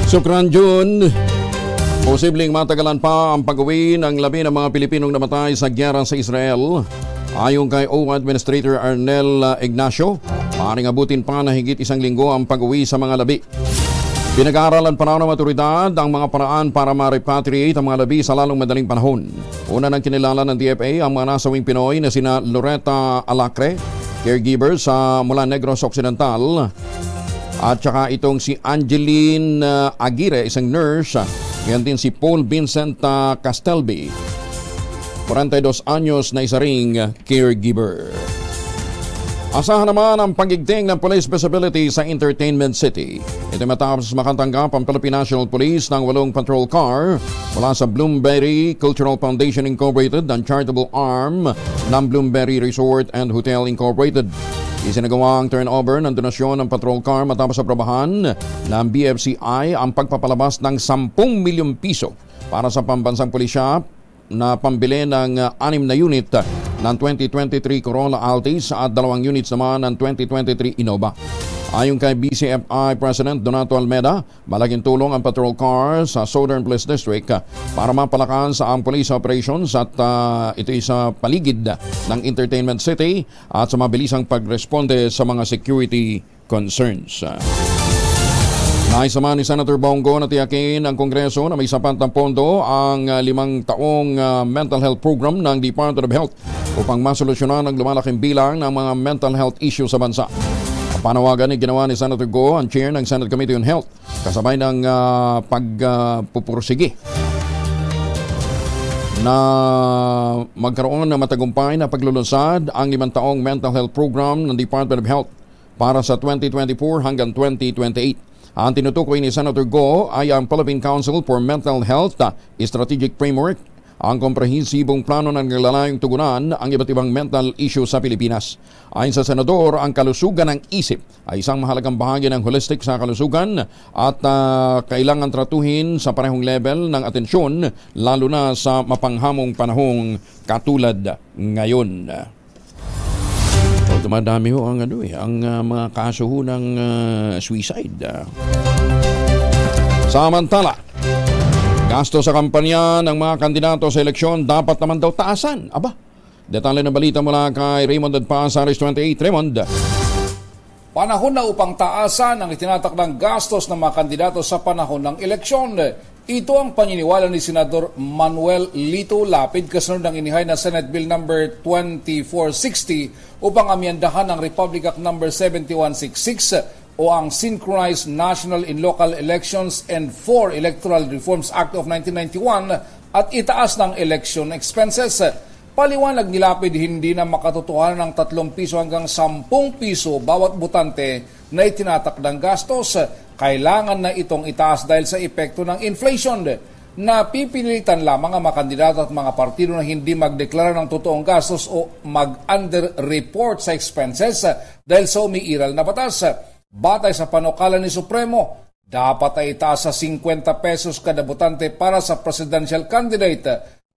Sukran, Jun. Posibleng matagalan pa ang pag-uwi ng labi ng mga Pilipinong namatay sa gyera sa Israel. Ayon kay OWA Administrator Arnel Ignacio, maaaring abutin pa na higit 1 linggo ang pag-uwi sa mga labi. Pinag-aaralan pa ng otoridad ang mga paraan para ma-repatriate ang mga labi sa lalong madaling panahon. Una nang kinilala ng DFA ang mga nasawing Pinoy na sina Loretta Alacre, caregiver mula Negros Occidental. At saka itong si Angeline Aguirre, isang nurse. Yan din si Paul Vincent Castelby, 42 anyos na isa ring caregiver. Asahan naman ang pagigting ng police visibility sa Entertainment City. Ito matapos makatanggap ang Philippine National Police ng 8 patrol car mula sa Bloomberry Cultural Foundation Incorporated, ang charitable arm ng Bloomberry Resort and Hotel Incorporated. Isinagawa ang turnover ng donasyon ng patrol car matapos aprobahan ng BFCI ang pagpapalabas ng 10 milyong piso para sa pambansang pulisya na pambili ng 6 na unit ng 2023 Corolla Altis at 2 units naman ng 2023 Innova. Ayon kay BCFI President Donato Almeda, malaking tulong ang patrol car sa Southern Police District para mapalakas ang police operations at ito ay sa paligid ng Entertainment City at sa mabilisang pagresponde sa mga security concerns. Nais naman ni Senator Bongo na tiyakin ang Kongreso na may sapat ng pondo ang 5 taong mental health program ng Department of Health upang masolusyonan ang lumalaking bilang ng mga mental health issues sa bansa. Ang panawagan ay ginawa ni Senator Go, ang chair ng Senate Committee on Health, kasabay ng pagpupursige na magkaroon ng matagumpay na paglulunsad ang 5 taong mental health program ng Department of Health para sa 2024 hanggang 2028. Ang tinutukoy ni Senator Go ay ang Philippine Council for Mental Health Strategic Framework, ang komprehensibong plano ng naglalayong tugunan ang iba't ibang mental issue sa Pilipinas. Ayon sa Senador, ang kalusugan ng isip ay isang mahalagang bahagi ng holistic sa kalusugan at kailangan tratuhin sa parehong level ng atensyon, lalo na sa mapanghamong panahong katulad ngayon. Dumadami ho ang mga kaso ho ng suicide. Samantala, gasto sa kampanya ng mga kandidato sa eleksyon dapat naman daw taasan. Aba, detalye na balita mula kay Raymond Adpas, Aris 28. Raymond. Panahon na upang taasan ang itinatakdang gastos ng mga kandidato sa panahon ng eleksyon. Ito ang paniniwala ni Senador Manuel Lito Lapid kasunod ng inihay na Senate Bill No. 2460 upang amyendahan ang Republic Act No. 7166 o ang Synchronized National and Local Elections and 4 Electoral Reforms Act of 1991 at itaas ng election expenses. Paliwanag ni Lapid, hindi na makatotohanan ng 3 piso hanggang 10 piso bawat botante na itinatakdang gastos. Kailangan na itong itaas dahil sa epekto ng inflation. Napipilitan lamang ang mga kandidato at mga partido na hindi magdeklara ng totoong gastos o mag-under-report sa expenses dahil sa umiiral na batas. Batay sa panukala ni Supremo, dapat ay itaas sa 50 pesos kada botante para sa presidential candidate,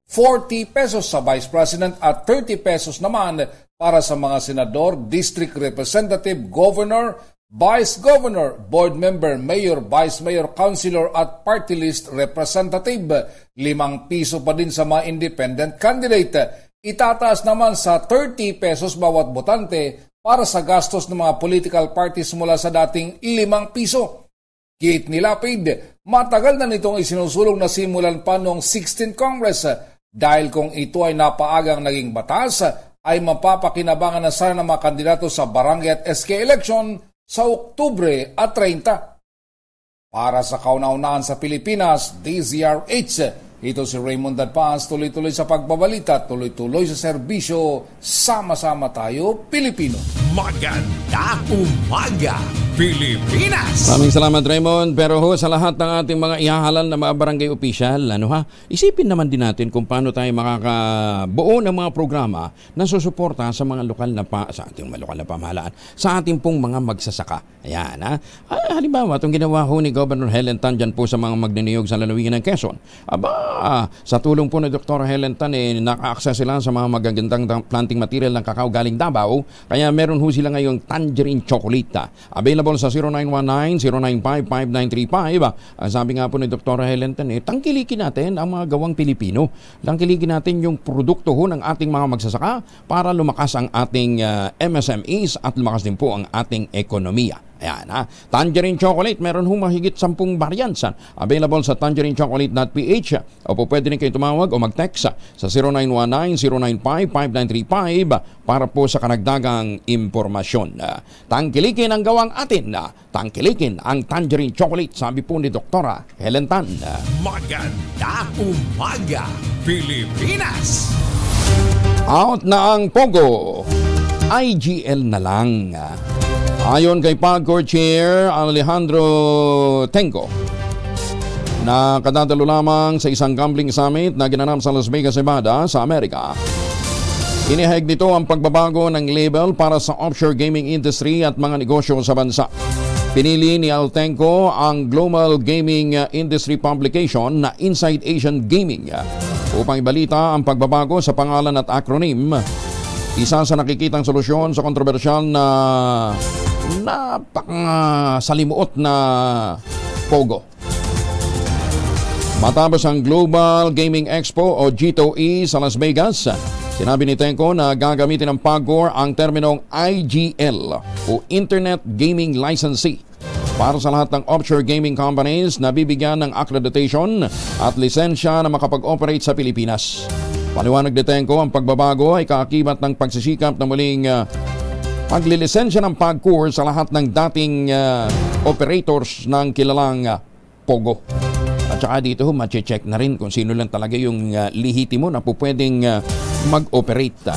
40 pesos sa Vice President at 30 pesos naman para sa mga senador, district representative, governor, Vice Governor, Board Member, Mayor, Vice Mayor, Councilor at Party List Representative. 5 piso pa din sa mga independent candidate. Itataas naman sa 30 pesos bawat botante para sa gastos ng mga political parties mula sa dating 5 piso. Gate ni Lapid, matagal na nitong isinusulong na simulan pa noong 16th Congress. Dahil kung ito ay napaagang naging batas, ay mapapakinabangan na sana ng mga kandidato sa barangay at SK election sa Oktubre at 30. Para sa kauna-unahan sa Pilipinas, DZRH, ito si Raymond Adpas, tuloy-tuloy sa pagbabalita, tuloy-tuloy sa serbisyo, sama-sama tayo, Pilipino. Maganda umaga, Pilipinas! Maraming salamat, Raymond. Pero sa lahat ng ating mga ihahalal na mga barangay official, isipin naman din natin kung paano tayo makakabuo ng mga programa na susuporta sa mga lokal na sa ating mga lokal na pamahalaan, sa ating pong mga magsasaka. Ayan, halimbawa, itong ginawa ho ni Governor Helen Tan dyan po sa mga magniniyog sa lalawigan ng Quezon. Sa tulong po ni Dr. Helen Tan, naka-access sila sa mga magagandang planting material ng kakao galing Davao. Kaya meron ho sila ngayong tangerine chocolate. Available sa 0919-095-5935. Sabi nga po ni Dr. Helen Tan, tangkilikin natin ang mga gawang Pilipino. Tangkilikin natin yung produkto ho ng ating mga magsasaka para lumakas ang ating MSMEs at lumakas din po ang ating ekonomiya. Ayan, Tangerine Chocolate, meron humahigit 10 variants. Available sa tangerinechocolate.ph o po pwede rin kayo tumawag o mag-text sa 0919-095-5935 para po sa kanagdagang impormasyon. Tangkilikin ang gawang atin. Tangkilikin ang Tangerine Chocolate, sabi po ni Doktora Helen Tan. Magandang umaga, Pilipinas! Out na ang Pogo. IGL na lang. Ayon kay PAGCOR Chair Alejandro Tenco, na kadadalo lamang sa isang gambling summit na ginanap sa Las Vegas, Nevada sa Amerika. Inihayag nito ang pagbabago ng label para sa offshore gaming industry at mga negosyo sa bansa. Pinili ni Altenco ang Global Gaming Industry Publication na Inside Asian Gaming upang ibalita ang pagbabago sa pangalan at acronym. Isa sa nakikitang solusyon sa kontrobersyal na napakasalimuot na Pogo. Matapos ang Global Gaming Expo o G2E sa Las Vegas, sinabi ni Tenco na gagamitin ng PAGCOR ang terminong IGL o Internet Gaming Licensee para sa lahat ng offshore gaming companies na bibigyan ng accreditation at lisensya na makapag-operate sa Pilipinas. Paliwanag ni Tenco, ang pagbabago ay kaakibat ng pagsisikap na muling paglilisensya ng PAGCOR sa lahat ng dating operators ng kilalang Pogo. At saka dito, mache-check na rin kung sino lang talaga yung lihitimo na po pwedeng mag-operate.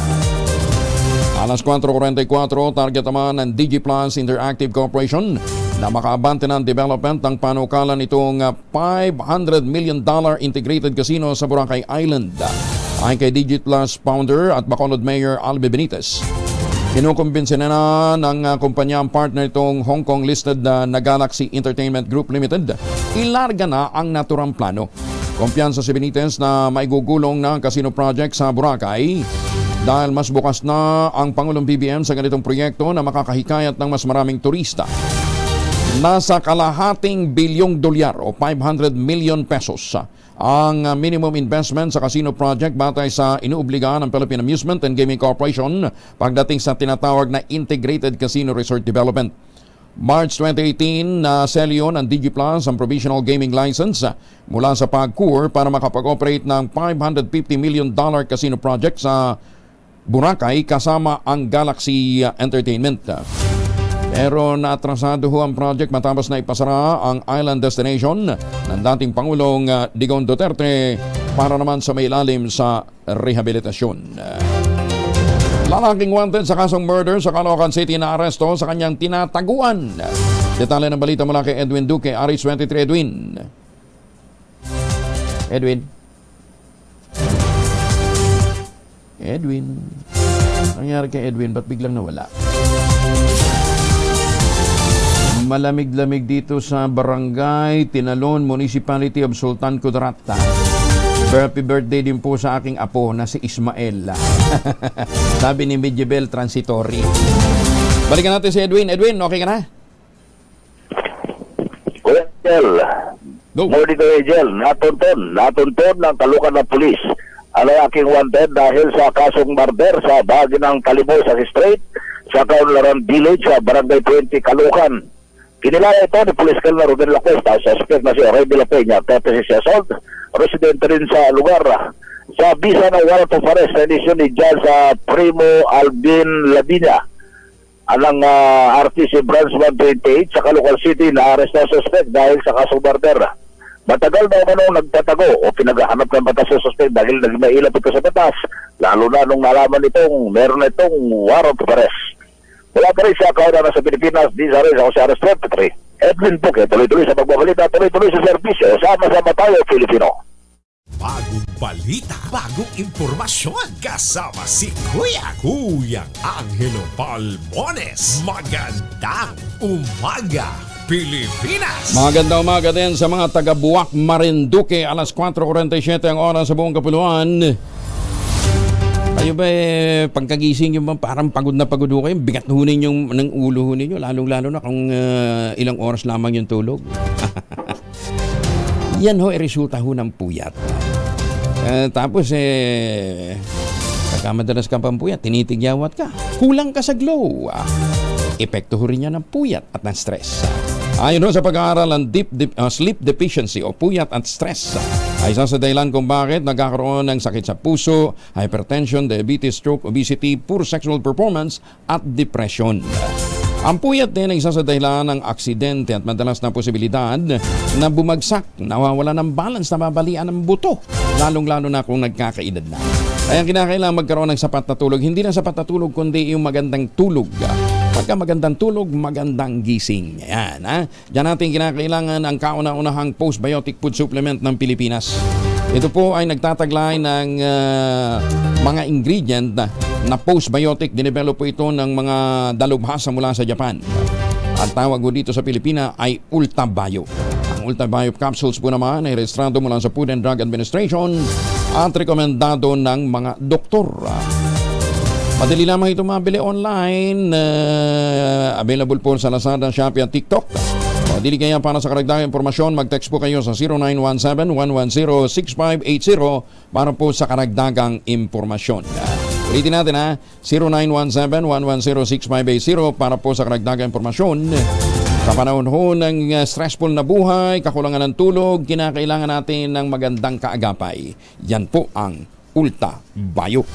Alas 4:44, target naman ng DigiPlus Interactive Corporation na makaabante ng development ng panukalan nitong $500 million integrated casino sa Boracay Island. Ayon kay DigiPlus founder at Bacolod Mayor Albe Benitez, kinukumbinsi na ng kumpanya ang partner itong Hong Kong-listed na Galaxy Entertainment Group Limited. Ilarga na ang naturang plano. Kumpiyansa si Benitez na maigugulong na ang casino project sa Boracay dahil mas bukas na ang Pangulong BBM sa ganitong proyekto na makakahikayat ng mas maraming turista. Nasa kalahating bilyong dolyar o 500 million pesos ang minimum investment sa casino project batay sa inuobligahan ng Philippine Amusement and Gaming Corporation pagdating sa tinatawag na Integrated Casino Resort Development. March 2018 na selyo ng DigiPlus ang provisional gaming license mula sa PAGCOR para makapag-operate ng $550 million casino project sa Boracay kasama ang Galaxy Entertainment. Pero naatrasado ho ang project matapos na ipasara ang island destination ng dating Pangulong Digong Duterte para naman sa mailalim sa rehabilitasyon. Lalaking wanted sa kasong murder sa Caloocan City na aresto sa kanyang tinataguan. Detalye ng balita mula kay Edwin Duque, Aris 23. Edwin. Nangyari kay Edwin, ba't biglang nawala? Malamig-lamig dito sa Barangay Tinalon, Municipality of Sultan Kudarat. Happy birthday din po sa aking apo na si Ismael. Sabi ni Medjebel Transitory. Balikan natin si Edwin. Edwin, okay ka na? Kuya Angel. Morning to Angel. Natuntun ng Caloocan na pulis ang aking wanted dahil sa kasong murder sa bahagi ng Kalibo sa Strait sa Kaunlaran Village sa Barangay 20 Caloocan. Kinilala ito ni Police Colonel Rodel Lacuesta, suspect na si Remy La Peña, 36 years old, resident rin sa lugar. Sa bisa ng warrant of arrest na inisyon ni Jan sa Primo Alvin Lavinia, alang RTC Branch 128 sa Caloocan City na arrest na suspect dahil sa kasong murder. Matagal na umanong nagtatago o pinaghahanap ng batas sa suspect dahil nagmailap ito sa batas, lalo na nung nalaman itong meron na itong warrant of arrest. Wala pa rin siya kauna na sa Pilipinas, di sa rin ako sa Aras 23. Edwin Duque, tuloy-tuloy sa pagbabalita, tuloy-tuloy sa serbisyo, sama-sama tayo, Filipino. Bagong balita, bagong impormasyon, kasama si Kuya Angelo Palmones. Magandang umaga, Pilipinas! Magandang umaga din sa mga taga-Buwak, Marinduque. Alas 4:47 ang oras sa buong kapuluan. Kayo ba pagkagising yung parang pagod na pagod kayo, bigat hunin yung ng ulo hunin nyo, lalong-lalo na kung ilang oras lamang yung tulog. Yan ho, resulta ho ng puyat. Tapos pagka madalas ka pang puyat, tinitigyawat ka, kulang ka sa glow. epekto rin niya ng puyat at ng stress. Ayon sa pag-aaral, ang sleep deficiency o puyat at stress ay isa sa dahilan kung bakit nagkakaroon ng sakit sa puso, hypertension, diabetes, stroke, obesity, poor sexual performance at depression. Ang puyat din ay isa sa dahilan ng aksidente at madalas na posibilidad na bumagsak, nawawala ng balance, nababalian ng buto, lalong-lalo na kung nagkakaedad na. Kaya kinakailangan magkaroon ng sapat na tulog. Hindi lang sapat na tulog, kundi yung magandang tulog. Pagka magandang tulog, magandang gising. Yan, ha? Diyan natin kinakailangan ang kauna-unahang postbiotic food supplement ng Pilipinas. Ito po ay nagtataglay ng mga ingredient na postbiotic. Dinevelop po ito ng mga dalubhasa mula sa Japan. Ang tawag po dito sa Pilipina ay Ultabio. Ang Ultabio capsules po naman ay rehistrado mula sa Food and Drug Administration at rekomendado ng mga doktor. Madali lamang ito mabili online. Available po sa Lazada, Shopee at TikTok. Dili kaya para sa karagdagang impormasyon, mag-text po kayo sa 0917-110-6580 para po sa karagdagang impormasyon. Ulitin natin ha, 0917-110-6580 para po sa karagdagang impormasyon. Sa panahon ho ng stressful na buhay, kakulangan ng tulog, kinakailangan natin ng magandang kaagapay. Yan po ang Ultabio.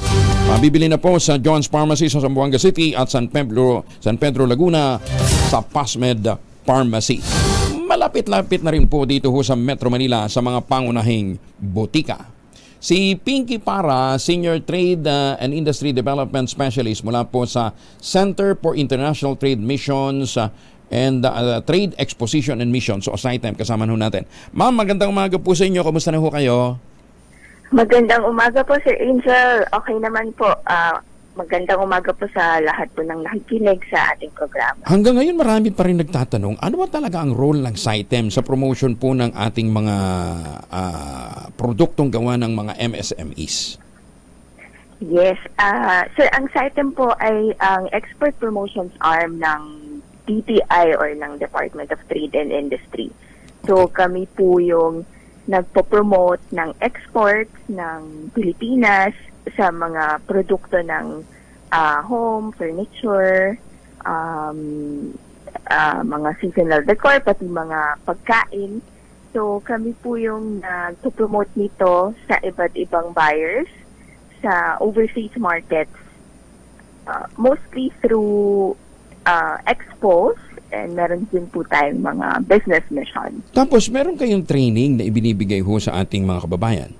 Mabibili na po sa John's Pharmacy sa Zamboanga City at San Pedro Laguna sa Pasmed Pharmacy. Malapit-lapit na rin po dito ho sa Metro Manila sa mga pangunahing botika. Si Pinky Para, Senior Trade and Industry Development Specialist mula po sa Center for International Trade Missions and Trade Exposition and Missions o SITEM, kasama ho natin. Ma'am, magandang umaga po sa inyo. Kamusta na ho kayo? Magandang umaga po, Sir Angel. Okay naman po. Magandang umaga po sa lahat po ng nakikinig sa ating programa. Hanggang ngayon marami pa rin nagtatanong, ano ba talaga ang role ng SITEM sa promotion po ng ating mga produktong gawa ng mga MSMEs? Yes. Sir, ang SITEM po ay ang export promotions arm ng DTI or ng Department of Trade and Industry. So kami po yung nagpo-promote ng exports ng Pilipinas sa mga produkto ng home, furniture, mga seasonal decor, pati mga pagkain. So kami po yung nagpo-promote nito sa iba't ibang buyers sa overseas markets, mostly through expos, and meron din po tayong mga business mission. Tapos meron kayong training na ibinibigay ho sa ating mga kababayan?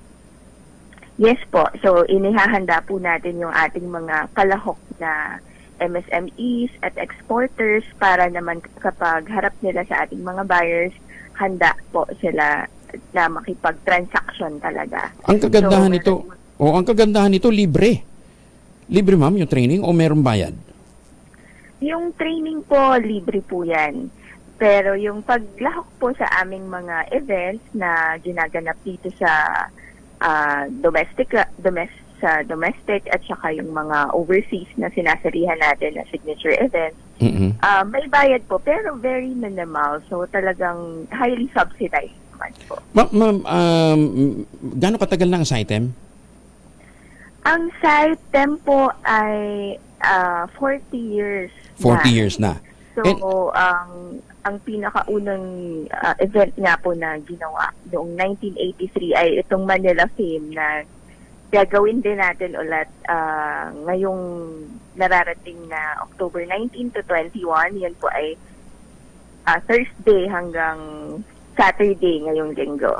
Yes po. So, inihahanda po natin yung ating mga kalahok na MSMEs at exporters para naman kapag harap nila sa ating mga buyers, handa po sila na makipag-transaction talaga. Ang kagandahan nito, libre. Libre, ma'am, yung training o merong bayad? Yung training po, libre po yan. Pero yung paglahok po sa aming mga events na ginaganap dito sa domestic at saka yung mga overseas na sinasarihan natin na signature events, may bayad po pero very minimal, so talagang highly subsidized naman po. Ma'am, gaano katagal na ang SITEM? Ang SITEM po ay 40 years 40 years na. So, ang pinakaunang event nga po na ginawa noong 1983 ay itong Manila Fame na gagawin din natin ulit ngayong nararating na October 19 to 21. Yan po ay Thursday hanggang Saturday ngayong linggo.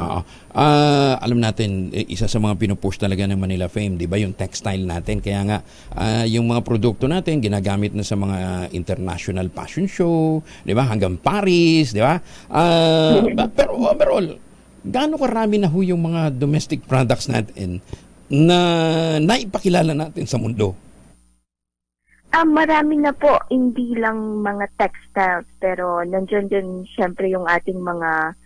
Alam natin, isa sa mga pinupush talaga ng Manila Fame, di ba, yung textile natin. Kaya nga, yung mga produkto natin, ginagamit na sa mga international fashion show, di ba, hanggang Paris, di ba? Pero overall, gaano karami na ho yung mga domestic products natin na naipakilala natin sa mundo? Marami na po, hindi lang mga textiles, pero nandiyan din syempre yung ating mga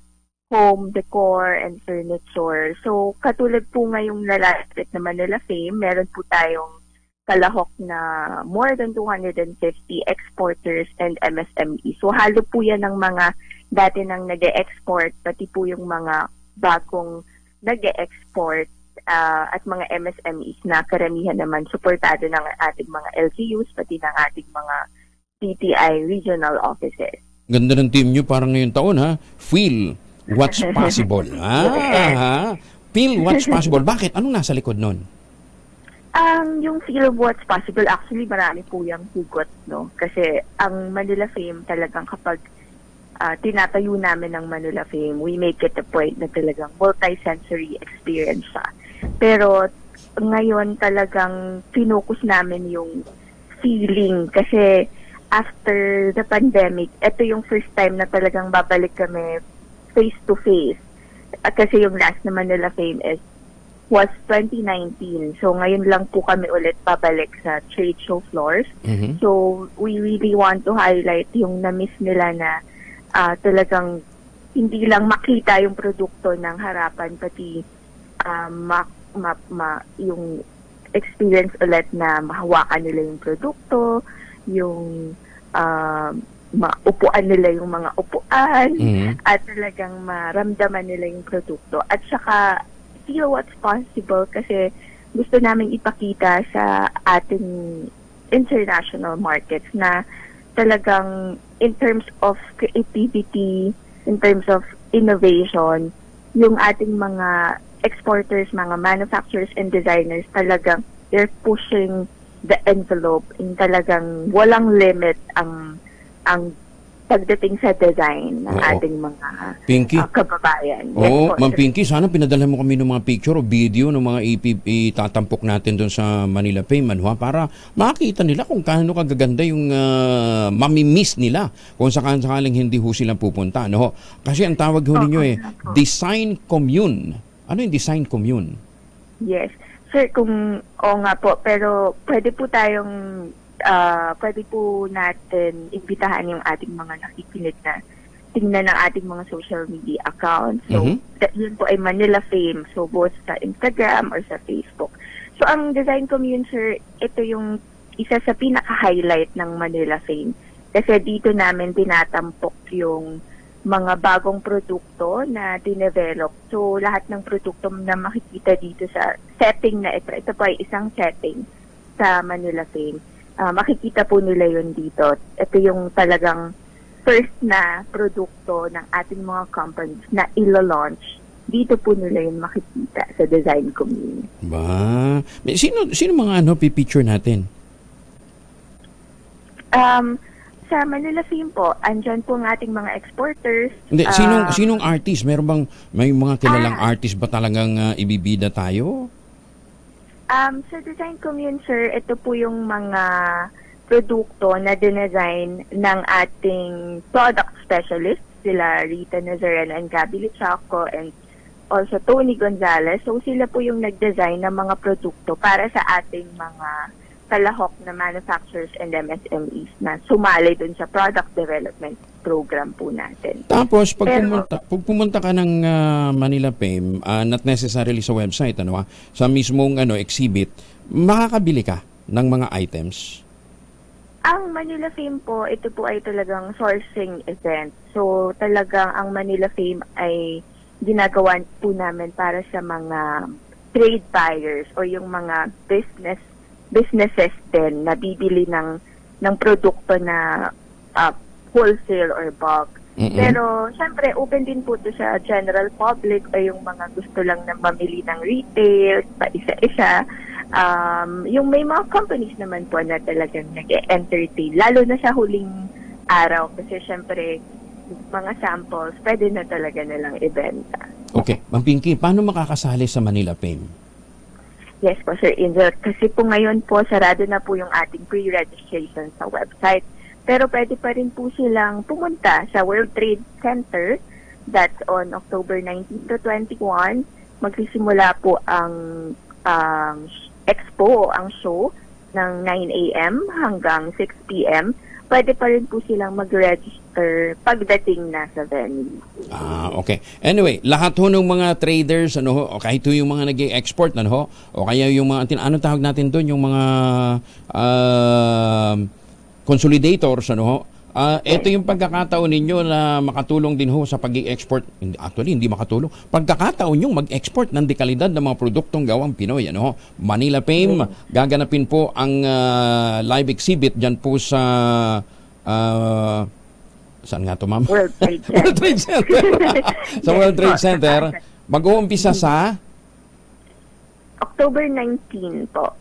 home decor and furniture. So, katulad po ngayong nalalapit na Manila Fame, meron po tayong kalahok na more than 250 exporters and MSME. So, halo po yan ng mga dati nang nag-e-export, pati po yung mga bagong nag-e-export at mga MSMEs na karamihan naman suportado ng ating mga LGUs, pati ng ating mga DTI regional offices. Ganda ng team nyo parang ngayong taon, ha? Feel what's possible. Feel what's possible. Bakit? Anong nasa likod nun? Yung feel what's possible, actually marami po yung hugot, no? Kasi ang Manila Fame talagang kapag tinatayo namin ng Manila Fame, we make it a point na talagang multi-sensory experience siya. Pero ngayon talagang pinocus namin yung feeling kasi after the pandemic, ito yung first time na talagang babalik kami face-to-face. Kasi yung last na Manila Fame was 2019. So ngayon lang po kami ulit babalik sa trade show floors. Mm-hmm. So we really want to highlight yung na-miss nila na talagang hindi lang makita yung produkto ng harapan, pati yung experience ulit na mahawakan nila yung produkto, yung maupuan nila yung mga upuan, at talagang maramdaman nila yung produkto. At saka, feel what's possible kasi gusto namin ipakita sa ating international markets na talagang in terms of creativity, in terms of innovation, yung ating mga exporters, mga manufacturers and designers talagang they're pushing the envelope in talagang walang limit ang pagdating sa design ng ating mga kababayan. Oo, Ma'am Pinky, sana pinadala mo kami ng mga picture o video ng mga itatampok natin doon sa Manila Fame, para makita nila kung gaano kagaganda yung mamimiss nila kung sakaling hindi ho silang pupunta. No? Kasi ang tawag ho ninyo Design Commune. Ano yung Design Commune? Yes. Sir, nga po, pero pwede po natin imbitahan yung ating mga nakikinig na tingnan ng ating mga social media accounts. So, yun po ay Manila Fame. So, both sa Instagram or sa Facebook. So, ang Design Commune, sir, ito yung isa sa pinaka-highlight ng Manila Fame. Kasi dito namin tinatampok yung mga bagong produkto na dinevelop. So, lahat ng produkto na makikita dito sa setting na ito po ay isang setting sa Manila Fame. Makikita po nila yun dito. Ito yung talagang first na produkto ng ating mga companies na ilo-launch. Dito po nila yun makikita sa Design Commune. Ba? Sino mga pipicture natin? Sa Manila Fame po, andyan po ng ating mga exporters. Hindi, sinong artist? May mga kilalang artist ba talagang ibibida tayo? Sa Design Commune, sir, ito po yung mga produkto na dinesign ng ating product specialists, sila Rita Nazareno and Gabby Lichaco and also Tony Gonzalez. So sila po yung nag-design ng mga produkto para sa ating mga kalahok na manufacturers and MSMEs na sumali dun sa product development program po natin. Tapos, pag pumunta ka ng Manila Fame, not necessarily sa website, sa mismong exhibit, makakabili ka ng mga items? Ang Manila Fame po, ito po ay talagang sourcing event. So, talagang ang Manila Fame ay ginagawa po namin para sa mga trade buyers o yung mga businesses din na bibili ng produkto na wholesale or bulk. Pero syempre open din po to sa general public o yung mga gusto lang na mamili ng retail pa isa-isa. Yung may mga companies naman po na talagang nag-entertain lalo na sa huling araw kasi syempre mga samples pwede na talaga nilang ibenta. Okay, Ma'am Pinky, paano makakasali sa Manila Fame? Yes po, Sir Angel. Kasi po ngayon po, sarado na po yung ating pre-registration sa website. Pero pwede pa rin po silang pumunta sa World Trade Center. That's on October 19 to 21. Magsisimula po ang expo, ang show, ng 9 a.m. hanggang 6 p.m. Pwede pa rin po silang mag-register pagdating na sa venue. Okay. Anyway, lahat ho ng mga traders, o kahit yung mga nag-export, o kaya yung mga, anong tawag natin doon, yung mga consolidators, ito yung pagkakataon ninyo na makatulong din ho sa pag-i-export. Actually, hindi makatulong. Pagkakataon yung mag-export ng dekalidad ng mga produktong gawang Pinoy. Manila Fame, gaganapin po ang live exhibit dyan po sa saan nga to, ma'am? World Trade Center. World Trade Center. Sa World Trade Center, mag-uumpisa sa October 19 po.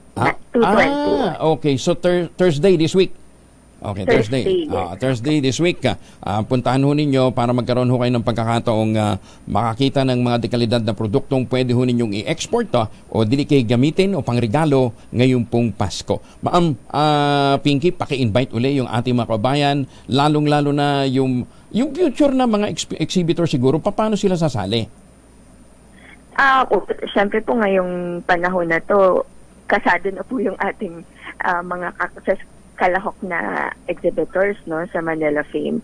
220. Okay. So Thursday this week. Okay, Thursday. Thursday this week. Puntahan ho ninyo para magkaroon ho kayo ng pagkakataong makakita ng mga dekalidad na produktong pwede ho ninyong i-export o dili kayo gamitin o pangregalo ngayong pong Pasko. Ma'am Pinky, paki-invite uli yung ating mga kabayan, lalong-lalo na yung future na mga exhibitor siguro, paano sila sasali? Siyempre po ngayong panahon na to, kasado na po yung ating mga kalahok na exhibitors, no, sa Manila Fame.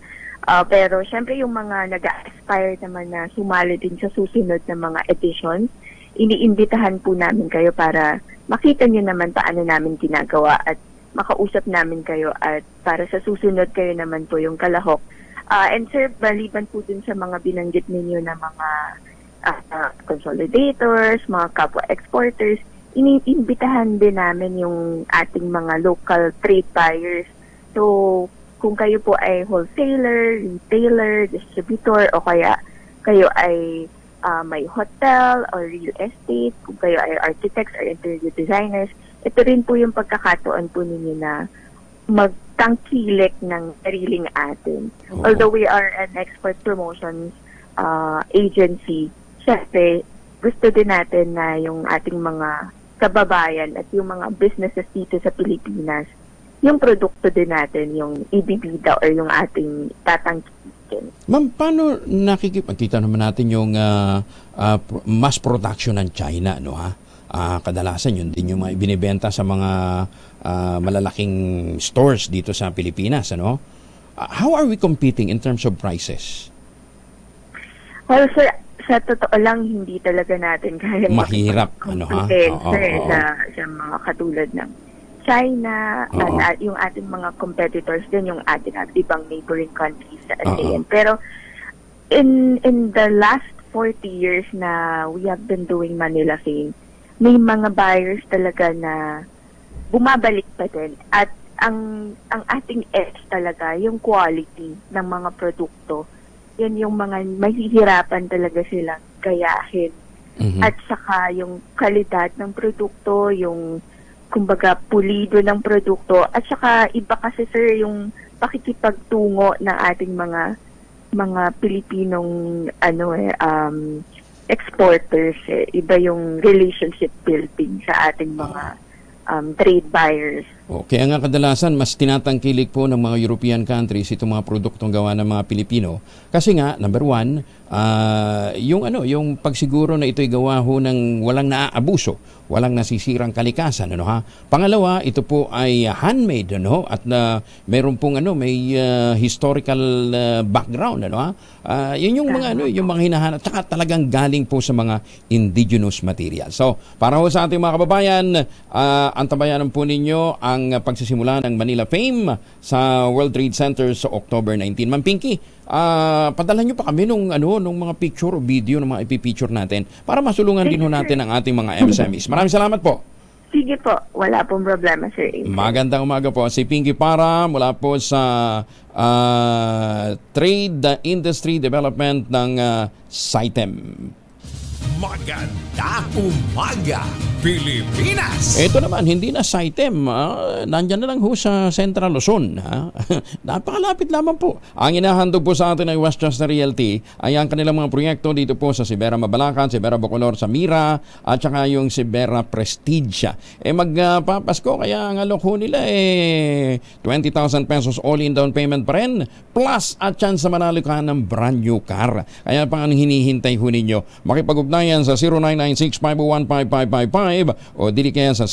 Pero syempre yung mga nag-aspire naman na sumali din sa susunod na mga editions, iniimbitahan po namin kayo para makita nyo naman paano namin ginagawa at makausap namin kayo at para sa susunod kayo naman po yung kalahok. And sir, maliban po dun sa mga binanggit ninyo na mga consolidators, mga kapwa exporters, iniimbitahan din namin yung ating mga local trade buyers. So, kung kayo po ay wholesaler, retailer, distributor, o kaya kayo ay may hotel or real estate, kung kayo ay architects or interior designers, ito rin po yung pagkakataon po ninyo na magtangkilik ng sariling atin. Although we are an export promotions agency, syempre, gusto din natin na yung ating mga kababayan at yung mga businesses dito sa Pilipinas, yung produkto din natin, yung ibibida or yung ating tatangkikin. Ma'am, paano nakikipagkita naman natin yung mass production ng China, no ha? Kadalasan yun din yung mga binibenta sa mga malalaking stores dito sa Pilipinas, ano? How are we competing in terms of prices? Well, sir, sa totoo lang, hindi talaga natin kaya mahirap, ano ha? Sa mga katulad ng China, at yung ating mga competitors din, yung ating at ibang neighboring countries sa ASEAN. Pero in the last 40 years na we have been doing Manila Fame, may mga buyers talaga na bumabalik pa din. At ang ating edge talaga, yung quality ng mga produkto, yan yung mga mahihirapan talaga silang gayahin. At saka yung kalidad ng produkto, yung kumbaga pulido ng produkto, at saka iba kasi sir yung pakikipagtungo ng ating mga Pilipinong exporters. Iba yung relationship building sa ating mga trade buyers. Kaya nga kadalasan mas tinatangkilik po ng mga European countries itong mga produktong gawa ng mga Pilipino. Kasi nga, number one, yung pagsiguro na ito'y gawa ho ng walang naaabuso, walang nasisirang kalikasan, ano ha? Pangalawa, ito po ay handmade, ano, at meron pong may historical background, ano ha? Yun yung mga yung mga hinahanap, at talagang galing po sa mga indigenous material. So, para ho sa ating mga kababayan, antabayanan po ninyo ang pagsisimula ng Manila Fame sa World Trade Center sa October 19. Ma'am Pinky, padala nyo pa kami nung mga picture o video ng mga ipipicture natin para masulungan din ho natin ang ating mga MSMEs. Maraming salamat po. Sige po, wala pong problema, sir. Magandang umaga po. Si Pinky Para mula po sa Trade Industry Development ng SITEM. Magandang umaga, Pilipinas! Ito naman, hindi na SITEM. Nandyan na lang ho sa Central Luzon. Napakalapit lamang po. Ang inahandog po sa atin ng Westchester Realty ay ang kanilang mga proyekto dito po sa Sibera Mabalacan, Sibera Bacolor sa Mira, at saka yung Sibera Prestige. Magpapasko, kaya ang alok ho nila 20,000 pesos all-in down payment pa rin, plus at chance sa manalo ka ng brand new car. Kaya pang hinihintay ho ninyo, makipag-ugnayan sa 0996-501-5555 o dili kaya sa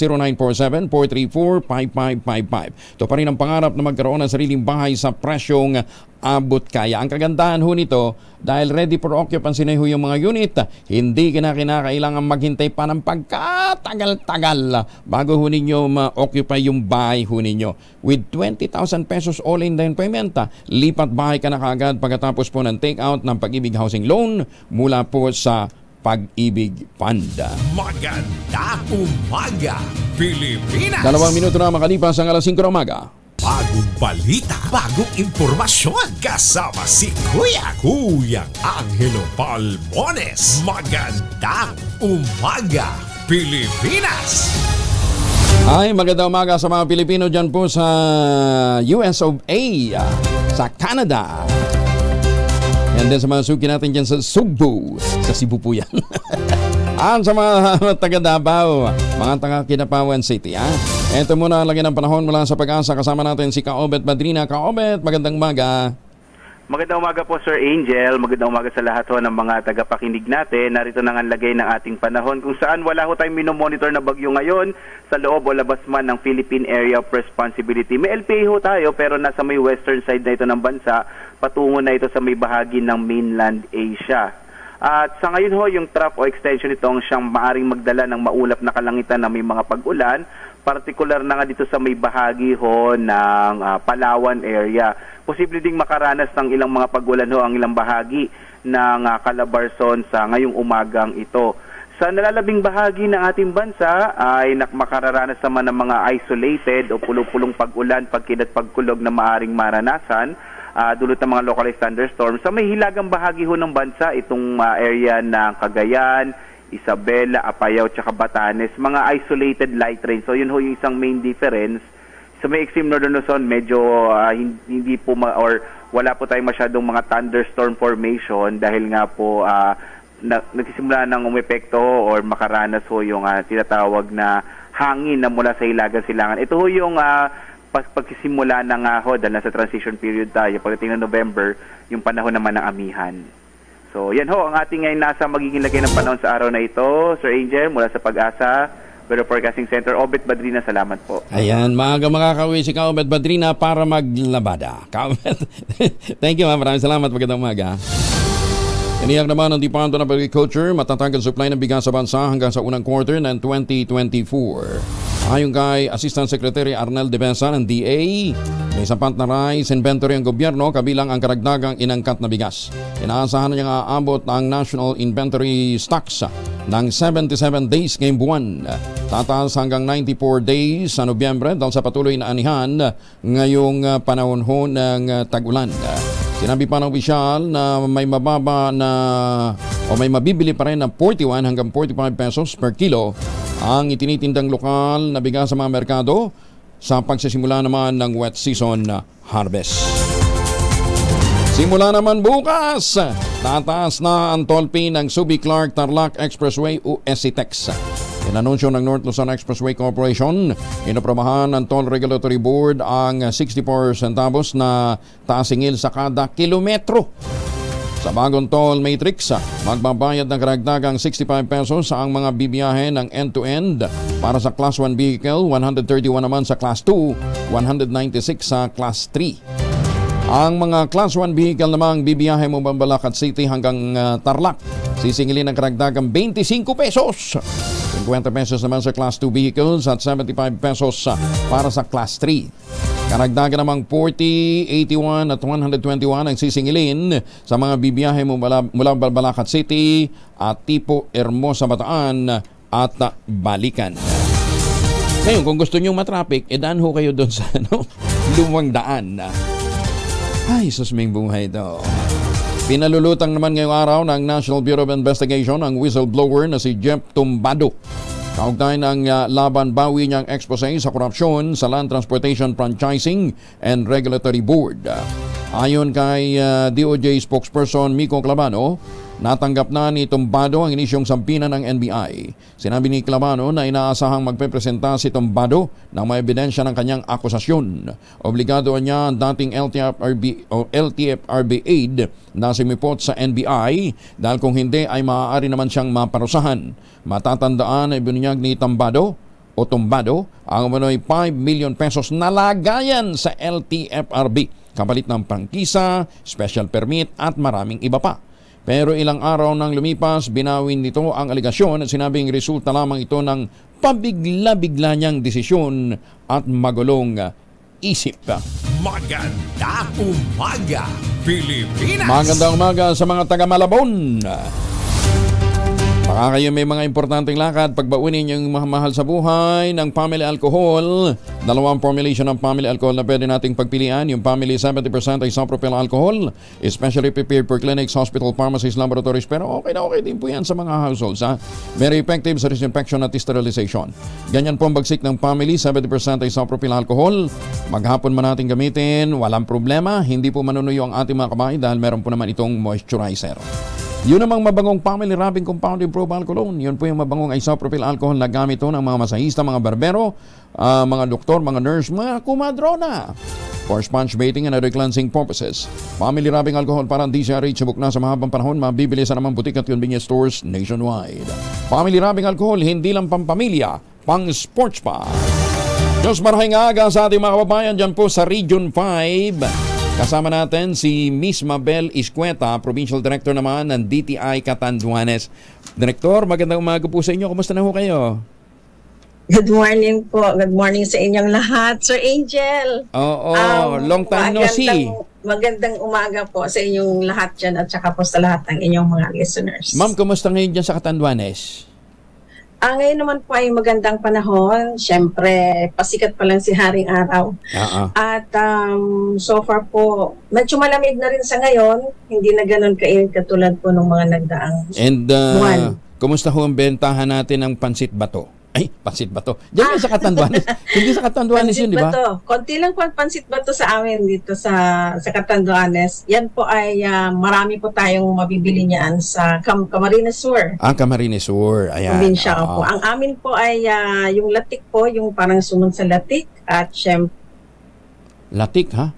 0947-434-5555. Ito pa rin ang pangarap na magkaroon ng sariling bahay sa presyong abot kaya. Ang kagandahan ho nito, dahil ready for occupancy na ho yung mga unit, hindi kinakailangan maghintay pa ng pagkatagal-tagal bago ho ninyo ma-occupy yung bahay ho ninyo. With 20,000 pesos all-in down payment, lipat bahay ka na kagad pagkatapos po ng take-out ng Pag-ibig Housing Loan mula po sa Pag-ibig Fund. Magandang umaga, Pilipinas! 2 minuto na makalipas ang alas 5 ng umaga. Bagong balita, bagong impormasyon. Kasama si Kuyang Angelo Palmones. Magandang umaga, Pilipinas! Ay, magandang umaga sa mga Pilipino dyan po sa US of A, sa Canada. And then sa mga suki natin dyan sa Cebu. Sa Cebu po yan. Sa mga taga Davao, mga taga Kinapawan City. Ito muna lagi ng panahon mula sa Pag-asa. Kasama natin si Kaobet Madrina. Kaobet, magandang umaga. Magandang umaga po, Sir Angel. Magandang umaga sa lahat ho ng mga tagapakinig natin. Narito na nga ang lagay ng ating panahon kung saan wala ho tayong minomonitor na bagyo ngayon sa loob o labas man ng Philippine Area of Responsibility. May LPA ho tayo pero nasa may western side na ito ng bansa, patungo na ito sa may bahagi ng mainland Asia. At sa ngayon ho, yung trough o extension nitong siyang maaring magdala ng maulap na kalangitan na may mga pag-ulan, partikular na nga dito sa may bahagi ho ng Palawan area. Posible ding makaranas ng ilang mga pag-ulan ho ang ilang bahagi ng Calabarzon sa ngayong umagang ito. Sa nalalabing bahagi ng ating bansa ay makararanas naman ng mga isolated o pulong-pulong pag-ulan, pagkid at pagkulog na maaring maranasan dulot ng mga localized thunderstorms. Sa may hilagang bahagi ho ng bansa, itong area ng Cagayan, Isabela, Apayao, tsaka Batanes, mga isolated light rain. So yun ho yung isang main difference. Sa may extreme northern Luzon, medyo hindi po or wala po tayong masyadong mga thunderstorm formation dahil nga po nagsisimula ng umepekto or makaranas ho yung tinatawag na hangin na mula sa hilagang silangan. Ito ho yung pagsisimula ng ho dahil nasa transition period tayo. Pagdating ng November, yung panahon naman ng amihan. So, yan ho, ang ating ngayon nasa magiging lagay ng panahon sa araw na ito. Sir Angel, mula sa Pag-asa, Weather Forecasting Center, Obet Badrina, salamat po. Ayan, maaga makakauwi si Kaobet Badrina para maglabada. Kaobet, thank you, maraming salamat. Magandang umaga. Iniyak naman ng Department of Agriculture, matatag ang supply ng bigas sa bansa hanggang sa unang quarter ng 2024. Ayon kay Assistant Secretary Arnel Debesa ng DA, may sapat na rice inventory ang gobyerno kabilang ang karagdagang inangkat na bigas. Inaasahan niya nga aabot ang national inventory stocks ng 77 days ngayong buwan. Tataas hanggang 94 days sa Nobyembre dahil sa patuloy na anihan ngayong panahon ho ng tag-ulan. Sinabi pa ng opisyal na may mababa na o may mabibili pa rin na 41 hanggang 45 pesos per kilo ang itinitindang lokal na bigas sa mga merkado sa pagsisimula naman ng wet season harvest. Simula naman bukas, tataas na ang toll fee ng Subic-Clark-Tarlac Expressway o SCTEX. Inanunsyo ng North Luzon Expressway Corporation, inaprobahan ng Toll Regulatory Board ang 64 centavos na taasingil sa kada kilometro. Sa bagong toll matrix, magbabayad ng karagdagang 65 pesos ang mga bibiyahe ng end-to-end para sa Class 1 vehicle, 131 naman sa Class 2, 196 sa Class 3. Ang mga Class 1 vehicle namang bibiyahe mo Bambalacad City hanggang Tarlac, sisingilin ng karagdagang 25 pesos. 50 pesos naman sa Class 2 vehicles at 75 pesos para sa Class 3. Karagdagan namang 40, 81 at 121 ang sisingilin sa mga bibiyahe mo mula Bambalacad City at Tipo Hermosa Bataan at Balikan. Ngayon, kung gusto nyo matraffic, daan ho kayo doon sa lumang daan. Ay, susming buhay ito. Pinalulutang naman ngayong araw ng National Bureau of Investigation ang whistleblower na si Jeff Tumbado. Kaugnay ng laban bawi niyang expose sa korupsyon sa Land Transportation Franchising and Regulatory Board. Ayon kay DOJ spokesperson Miko Clavano, natanggap na ni Tumbado ang inisyong sampinan ng NBI. Sinabi ni Clavano na inaasahang magpepresenta si Tumbado ng may ebidensya ng kanyang akusasyon. Obligado niya ang dating LTFRB aide na sumipot sa NBI dahil kung hindi ay maaari naman siyang maparusahan. Matatandaan na ibinunyag ni Tumbado ang umano'y 5 million pesos na lagayan sa LTFRB, kapalit ng prangkisa, special permit at maraming iba pa. Pero ilang araw nang lumipas, binawin nito ang aligasyon at sinabing resulta lamang ito ng pabigla-bigla niyang desisyon at magulong isip. Magandang umaga, Pilipinas! Magandang umaga sa mga taga-Malabon. Baka kayo may mga importanteng lakad, pagbaunin yung mahal sa buhay ng family alcohol, Dalawang formulation ng family alcohol na pwede nating pagpilian. Yung family 70% isopropyl alcohol, especially prepared for clinics, hospital, pharmacies, laboratories. Pero okay na okay din po yan sa mga households. Very effective sa disinfection at sterilization. Ganyan po ang bagsik ng family 70% isopropyl alcohol. Maghapon man natin gamitin, walang problema. Hindi po manunuyo ang ating mga kamay dahil meron po naman itong moisturizer. Yun namang mabangong family wrapping compound improved alcohol. Yun po yung mabangong isopropyl alcohol na gamit to ng mga masahista, mga barbero, mga doktor, mga nurse, mga kumadrona. For sponge bathing and other cleansing purposes. Family wrapping alcohol parang DCRH subok na sa mahabang panahon, mabibili sa namang butik at convenience stores nationwide. Family wrapping alcohol, hindi lang pampamilya, pang sports pa. Diyos marahing aga sa ating mga kababayan dyan po sa Region 5. Kasama natin si Miss Mabel Iscueta, Provincial Director naman ng DTI Catanduanes. Director, magandang umaga po sa inyo. Kumusta na ho kayo? Good morning po. Good morning sa inyong lahat. Sir Angel. Oo, long time no see. Magandang umaga po sa inyong lahat dyan at saka po sa lahat ng inyong mga listeners. Ma'am, kumusta ngayon dyan sa Catanduanes? Ngayon naman po ay magandang panahon. Siyempre, pasikat pa lang si Haring Araw. At so far po, medyo malamig na rin sa ngayon. Hindi na ganun kainit katulad po ng mga nagdaang buwan. Kumusta ho ang bentahan natin ng pansit bato? Ay, pansit bato. Diyan sa Catanduanes. Hindi sa Catanduanes yun, di ba? Konti lang po ang pansit bato sa amin dito sa Catanduanes. Yan po ay marami po tayong mabibili niyan sa Camarines Sur. Camarines Sur. Ayan. Probinsya po. Ang amin po ay yung latik po, yung parang sunod sa latik at syempre. Latik, ha?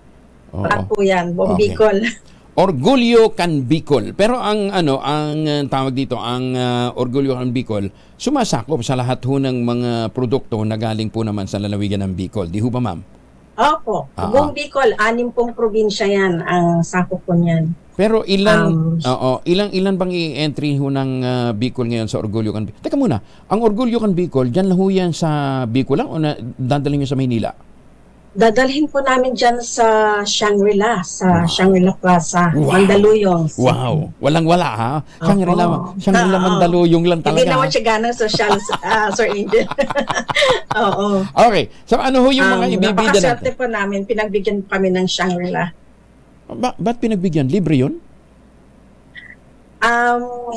At po yan, Bombicol. Okay. Orgulyo Can Bicol. Pero ang tawag dito, ang Orgulyo Can Bicol, sumasakop sa lahat ho ng mga produkto na galing po naman sa lalawigan ng Bicol. Di ho ba, ma'am? Opo. Buong Bicol, 6 probinsya yan ang sakop po niyan. Pero ilan bang i-entry ho ng Bicol ngayon sa Orgulyo Can Bicol? Teka muna, ang Orgulyo Can Bicol, dyan lang ho yan sa Bicol lang o dadalhin nyo sa Maynila? Dadalhin po namin dyan sa Shangri-La, sa Shangri-La Plaza, Mandaluyong. Wow! Walang-wala, ha? Shangri-La Mandaluyong lang talaga. Hindi naman siya ganang social, Sir Angel. Oo. Okay. So ano ho yung mga ibibida natin? Napakaswerte po namin, pinagbigyan kami ng Shangri-La. Ba't pinagbigyan? Libre yun?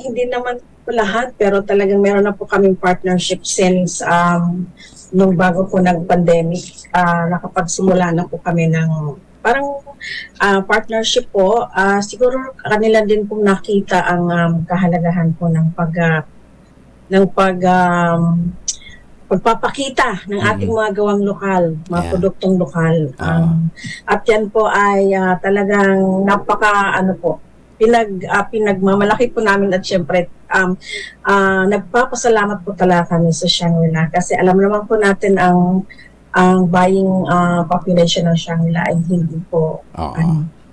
Hindi naman po lahat, pero talagang meron na po kaming partnership since nung bago po nag-pandemic, nakapagsimula na po kami ng parang partnership po. Siguro kanila din po nakita ang kahalagahan po ng pagpapakita ng ating mga gawang lokal, mga produktong lokal. At yan po ay talagang pinagmamalaki po namin at syempre nagpapasalamat po talaga kami sa Shangri-La kasi alam naman po natin ang buying population ng Shangri-La ay hindi po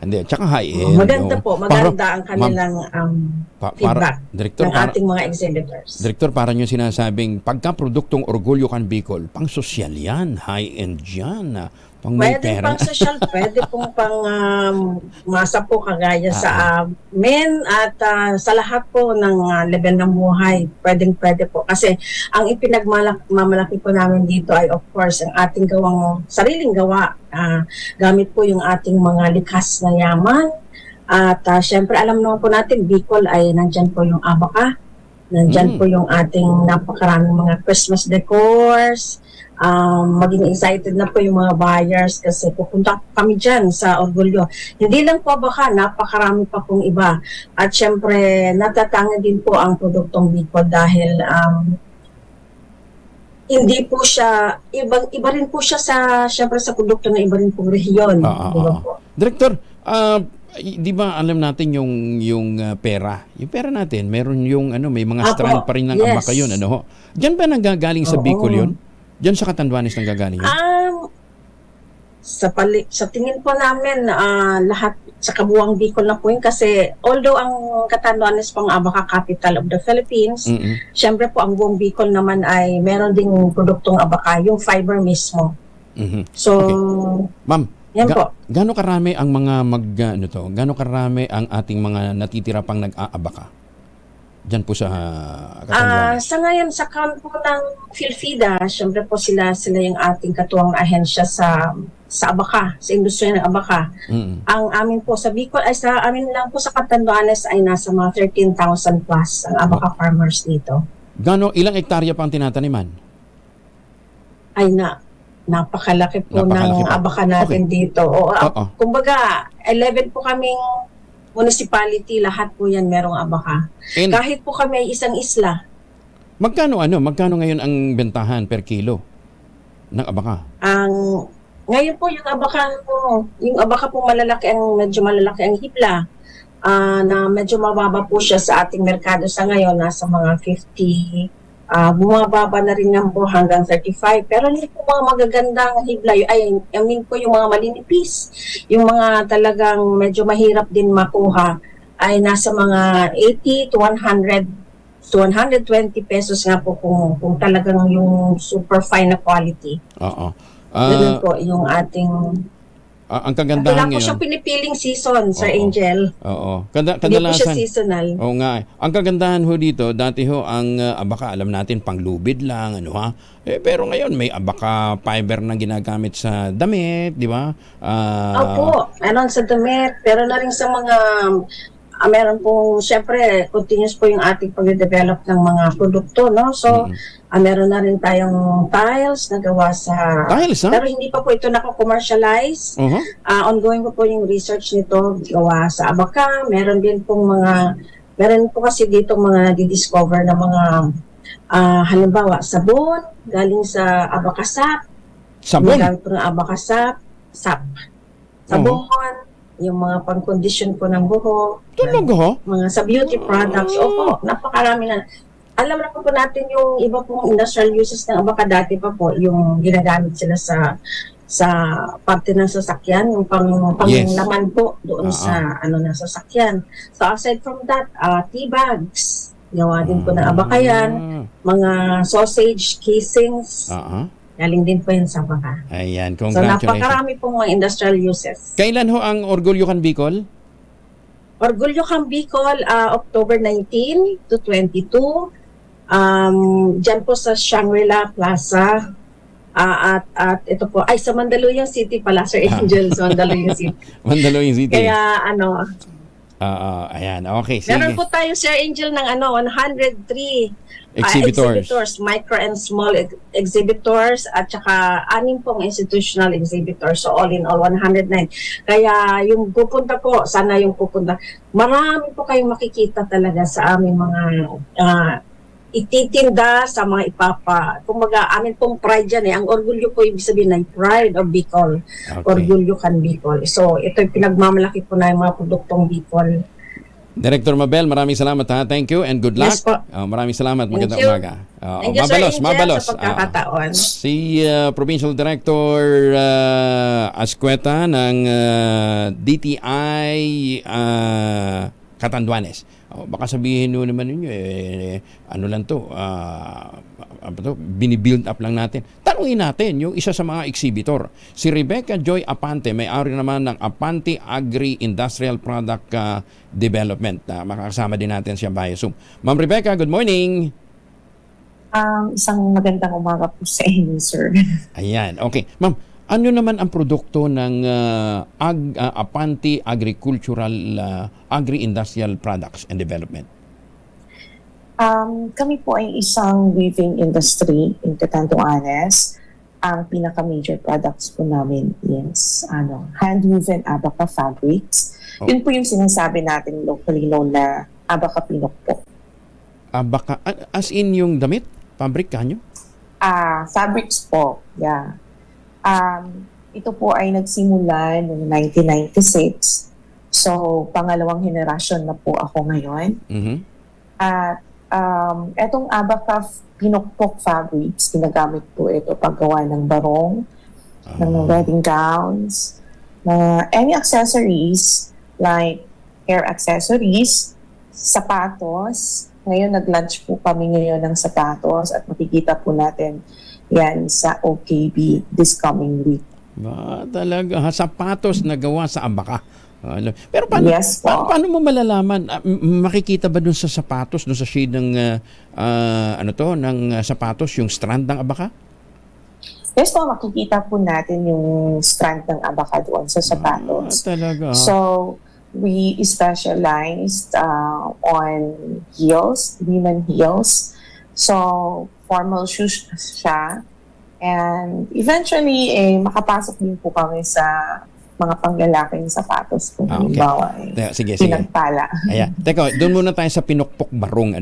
hindi, tsaka high-end. Maganda ang kanilang feedback ng ating mga exhibitors. Director, parang yung sinasabing pagka-produktong Orgulyo Can Bicol, pang sosyal yan, high-end yan, pang may pwede pera. Pang social, pwede pong pang masa po kagaya sa men at sa lahat po ng level ng buhay. Pwede po. Kasi ang ipinagmamalaki po namin dito ay of course ang ating sariling gawa. Gamit po yung ating mga likas na yaman. At syempre alam naman po natin, Bicol ay nandyan po yung abaka. Nandyan po yung ating napakaraming mga Christmas decors. Maging excited na po yung mga buyers kasi pupunta kami dyan sa Orgulyo. Hindi lang po baka, napakarami pa pong iba. At syempre, natatanga din po ang produktong Bicol dahil hindi po siya, iba rin po siya syempre sa produkto na iba rin pong rehiyon. Director, di ba alam natin yung pera? Yung pera natin, meron yung may mga strand pa rin ng abaka yun. Diyan ba nanggagaling sa Bicol yun? Diyan sa Catanduanes nanggagaling yun? Sa tingin po namin, lahat sa kabuuang Bicol na po yun kasi although ang Catanduanes pang abaka capital of the Philippines, syempre po ang buong Bicol naman ay meron ding produktong abaka, yung fiber mismo. So, Ma'am, yan po. Gaano karami ang mga gaano karami ang ating mga natitira pang nag-aabaka? Diyan po sa Catanduanes? Sa ngayon, sa kampo ng Philfida, syempre po sila yung ating katuwang ahensya sa Abaca, sa industriya ng Abaca. Ang amin po sa Bicol, ay sa amin lang po sa Catanduanes ay nasa mga 13,000 plus ang Abaca farmers dito. Ilang hektarya pa ang tinataniman? Ay napakalaki po ng Abaca natin dito. Kumbaga, 11 po kaming municipality, lahat po yan merong Abaca. Kahit po kami ay isang isla. Magkano ngayon ang bentahan per kilo ng Abaca? Ngayon po yung Abaca po medyo malalaki ang hibla. Na medyo mababa po siya sa ating merkado sa ngayon, nasa mga 50. Bumababa na rin nga po hanggang 35. Pero hindi po mga magagandang hibla. Po yung mga malinipis. Yung mga talagang medyo mahirap din makuha ay nasa mga 80 to 100 to 120 pesos nga po kung talagang yung super fine na quality. Ganun po yung ating... ang kagandahan ngayon. Wala po siyang pinipiling season, Sir Angel. Kadalasan. Hindi po siya seasonal. Oo nga. Ang kagandahan ho dito, dati ho ang Abaca, alam natin, panglubid lang, pero ngayon may Abaca fiber na ginagamit sa damit, di ba? Opo, meron sa damit, pero na rin sa mga... meron pong, syempre, continuous po yung ating pag-develop ng mga produkto, no? So, meron na rin tayong tiles na gawa sa... Tiles, Pero hindi pa po ito nako-commercialize. Ongoing po yung research nito gawa sa Abaca. Meron po kasi dito mga nadi-discover na mga, halimbawa, sabon, galing sa Abaca sap. Sabon? Galing po ng Abaca sap. Sabon. Yung mga pang-condition po ng buhok. Talaga ho? Mga sa beauty products. Opo, napakarami na. Alam na po natin yung iba pong industrial uses ng Abaca dati pa po, yung ginagamit sila sa parte ng sasakyan, yung panglaman po doon sa sasakyan. So aside from that, tea bags. Gawa din po ng Abaca yan. Mga sausage casings. Galing din po yun sa Abaca. Ayan, so congratulations. napakarami pong mga industrial uses. Kailan ho ang Orgulyo Can Bicol? Orgulyo Can Bicol, October 19 to 22. Diyan po sa Shangri-La Plaza. At ito po, sa Mandaluyong City pala, Sir Angel, Mandaluyong City. Mandaluyong City. Kaya ayan, okay, sige. Meron po tayo, Sir Angel, ng 103 exhibitors, micro and small exhibitors, at saka 6 pong institutional exhibitors. So all in all, 109. Kaya yung pupunta po, sana yung pupunta. Marami po kayong makikita talaga sa aming mga ititinda, sa mga kumbaga, amin pong pride yan Ang orgulyo po, ibig sabihin ay pride of Bicol. Orgulyo Can Bicol. So ito yung pinagmamalaki po na yung mga produktong Bicol. Director Mabel, maraming salamat ha. Thank you and good luck. Yes po. Maraming salamat. Magandang umaga. Thank you, Sir Angel, mabalos. sa pagkakataon. Si Provincial Director Ascueta ng DTI Catanduanes. Baka sabihin nyo naman ninyo, ano lang to, binibuild up lang natin. Tanungin natin yung isa sa mga exhibitor. Si Rebecca Joy Apante, may-ari naman ng Apante Agri-Industrial Product Development. Makakasama din natin siya via Zoom. Ma'am Rebecca, good morning. Isang magandang umaga po sa inyo, sir. Ayan, okay. Ma'am, ano naman ang produkto ng Apante Agricultural Agri-Industrial Products and Development? Kami po ay isang weaving industry in Catanduanes. Ang pinaka-major products po namin is hand-woven Abaca fabrics. Yun po yung sinasabi natin locally known na Abaca Pinokpok. Abaca, as in yung damit? Fabric kanyo? Fabrics po, yeah. Ito po ay nagsimula noong 1996. So, pangalawang henerasyon na po ako ngayon. At etong Abaca Pinokpok fabrics, ginagamit po ito paggawa ng barong, ng wedding gowns, any accessories like hair accessories, sapatos. Ngayon, nag-launch po kami ngayon ng sapatos at makikita po natin yan sa OKB this coming week. Talaga, sapatos na gawa sa Abaca. Pero paano, Yes po. paano mo malalaman? Makikita ba dun sa sapatos, dun sa shade ng ng sapatos, yung strand ng abaka? Yes po, makikita po natin yung strand ng abaka doon sa sapatos. Talaga? So, we specialized on heels, women heels. So, formal shoes siya. And eventually, makapasok din po kami sa mga panglalaking sapatos kung halimbawa sige. pinagpala. Ayan. Teka, doon muna tayo sa pinukpok barong.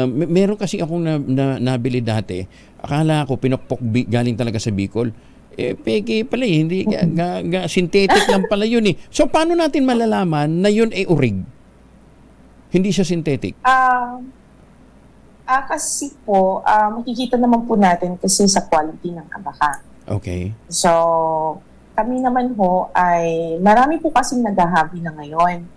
Meron kasi akong nabili dati. Akala ko pinukpok galing talaga sa Bicol. Peke pala hindi synthetic lang pala yun eh. So paano natin malalaman na yun ay urig? Hindi siya synthetic. Kasi po, makikita naman po natin kasi sa quality ng abaka. Okay. So, kami naman ho ay marami po kasing naghahabi na ngayon.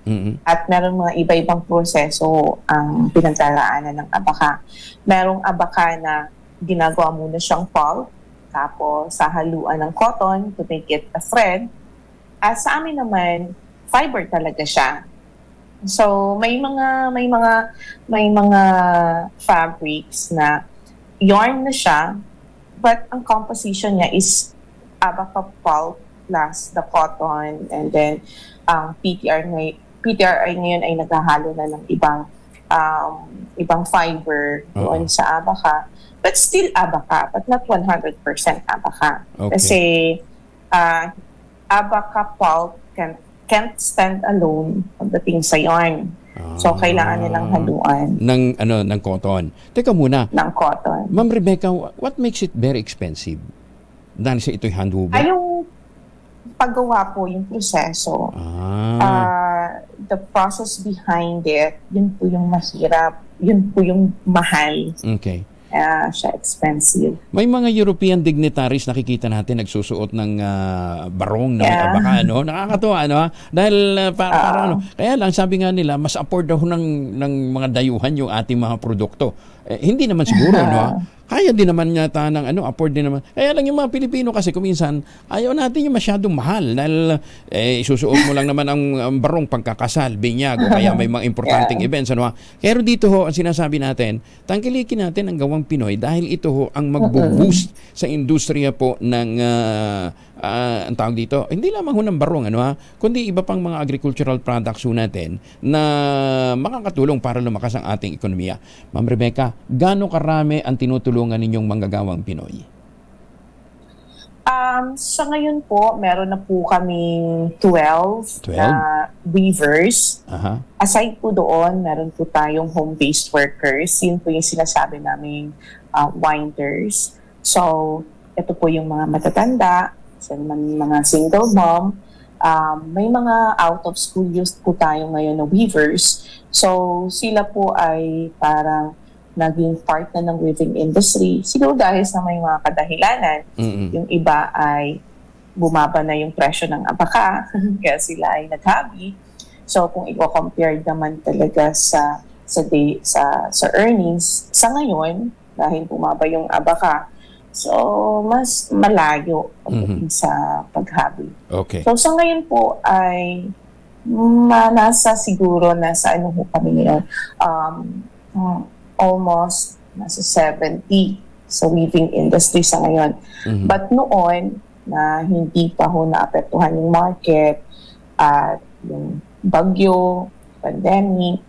At meron mga iba-ibang proseso ang pinagdaraanan ng abaka. Merong abaka na ginagawa muna siyang pulp, tapos sahaluan ng cotton to make it a thread. At sa amin naman, fiber talaga siya. So may mga fabrics na yarn na siya, but ang composition niya is abaka pulp plus the cotton, and then PTRI ngayon ay naghahalo na ng ibang fiber doon sa abaka. But still abaka, but not 100% abaka. Okay. Kasi abaka pulp can't stand alone pagdating sa yarn. So kailangan nilang haluan ng cotton. Teka muna. Ng cotton. Ma'am Rebecca, what makes it very expensive? Dahil sa ito'y handwoven? Ay, yung paggawa po, yung proseso. The process behind it, yun po yung mahirap. Yun po yung mahal. Okay. Siya expensive. May mga European dignitaries nakikita natin nagsusuot ng barong na may abaka, Nakakatuwa, Dahil kaya lang sabi nga nila, mas afford daw ng mga dayuhan yung ating mga produkto. Hindi naman siguro, Kaya din naman yata ng afford din naman. Kaya lang yung mga Pilipino kasi kuminsan, ayaw natin yung masyadong mahal dahil isusuot mo lang naman ang barong pagkakasal, binyag, o kaya may mga importanteng events. Pero dito ho, ang sinasabi natin, tangkilikin natin ang gawang Pinoy dahil ito ho ang magbo-boost sa industriya po ng ang tawag dito, hindi lamang ho ng barong, kundi iba pang mga agricultural products ho natin na makakatulong para lumakas ang ating ekonomiya. Ma'am Rebecca, gaano karami ang tinutulungan ninyong manggagawang Pinoy? Sa ngayon po, meron na po kaming 12 weavers. Aside po doon, meron po tayong home-based workers. Yun po yung sinasabi naming winders. So, ito po yung mga matatanda, mga single mom. May mga out-of-school youth po tayo ngayon na weavers. So, sila po ay parang naging part na ng weaving industry. Siguro dahil sa may mga kadahilanan, yung iba ay bumaba na yung presyo ng abaka, kaya sila ay nag-hobby. So, kung i-compare naman talaga sa earnings, sa ngayon, dahil bumaba yung abaka, so, mas malayo sa pag-hobby. Okay. So, sa ngayon po ay nasa kami ngayon, almost nasa 70 sa weaving industry sa ngayon. But noon, na hindi pa ho naapektuhan yung market at yung bagyo, pandemic,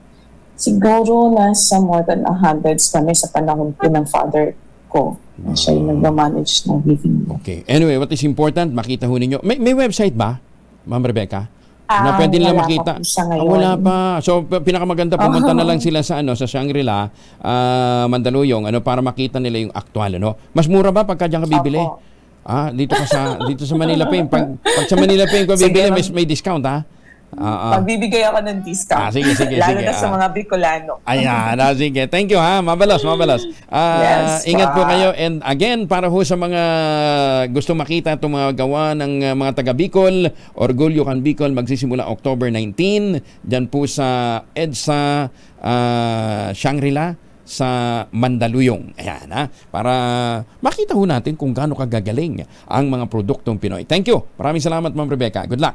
siguro nasa more than 100s kami sa panahon po ng father ko. Siya yung nag-manage ng weaving. Okay. Anyway, what is important, makita ho ninyo. May website ba, Ma'am Rebecca? Na pwede nila makita. Wala pa. So pinakamaganda pumunta na lang sila sa sa Shangri-La, Mandaluyong, para makita nila yung aktual, Mas mura ba pagka diyan ka bibili? Dito sa Manila Pay. Pag sa Manila Pay ko bibili, may discount, Pagbibigay ako ng discount. Sige. Lalo na sa mga Bicolano. Ayan, sige. Thank you, Mabalos. Yes, ingat po kayo. And again, para ho sa mga gusto makita itong mga gawa ng mga taga Bicol, Orgulyo Can Bicol, magsisimula October 19. Diyan po sa EDSA Shangri-La sa Mandaluyong. Ayan, para makita ho natin kung gaano kagagaling ang mga produktong Pinoy. Thank you. Maraming salamat, Ma'am Rebecca. Good luck.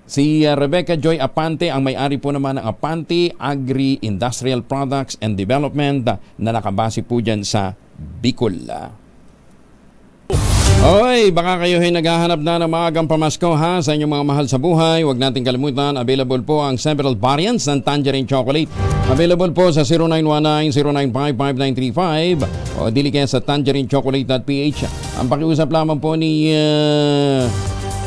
Si Rebecca Joy Apante ang may-ari po naman ng Apante Agri-Industrial Products and Development na nakabase po dyan sa Bicol. Oy, baka kayo ay naghahanap na ng maagang pamasko ha sa inyong mga mahal sa buhay. Huwag nating kalimutan, available po ang several variants ng Tangerine Chocolate. Available po sa 0919-095-5935 o dili kaya sa tangerinechocolate.ph. Ang pakiusap lamang po ni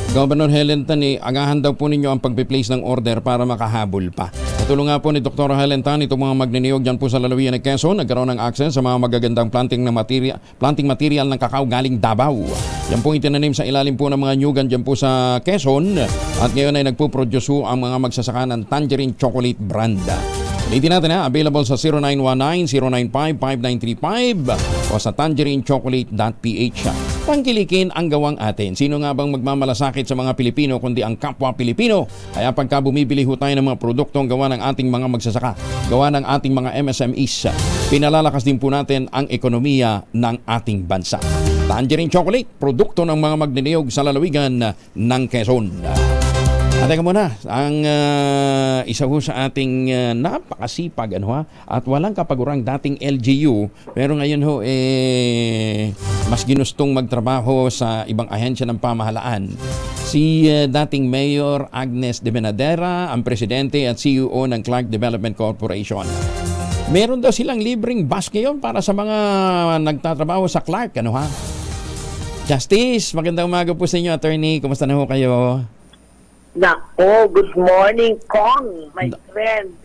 Governor Helen Tan, agahan daw po ninyo ang pagpiplace ng order para makahabol pa. Katulong nga po ni Dr. Helen Tan, itong mga magniniyog dyan po sa lalawigan ng Quezon, nagkaroon ng access sa mga magagandang planting material ng kakao galing Davao. Yan po itinanim sa ilalim po ng mga nyugan dyan po sa Quezon at ngayon ay nagpo-produce ang mga magsasaka ng Tangerine Chocolate brand. Ulitin natin ha, available sa 0919-095-5935 o sa tangerinechocolate.ph. Pangkilikin ang gawang atin. Sino nga bang magmamalasakit sa mga Pilipino kundi ang kapwa Pilipino? Kaya pagka bumibili ho tayo ng mga produktong gawa ng ating mga magsasaka, gawa ng ating mga MSMEs, pinalalakas din po natin ang ekonomiya ng ating bansa. Tangerine Chocolate, produkto ng mga magniniyog sa lalawigan ng Quezon. At teka muna, ang isa ho sa ating napakasipag at walang kapagurang dating LGU, pero ngayon ho mas ginustong magtrabaho sa ibang ahensya ng pamahalaan. Si dating Mayor Agnes de Benadera, ang presidente at CEO ng Clark Development Corporation. Meron daw silang libreng bus ngayon para sa mga nagtatrabaho sa Clark. Justice, magandang umaga po sa inyo, attorney. Kumusta na ho kayo? Nako, good morning, Kong, my friend,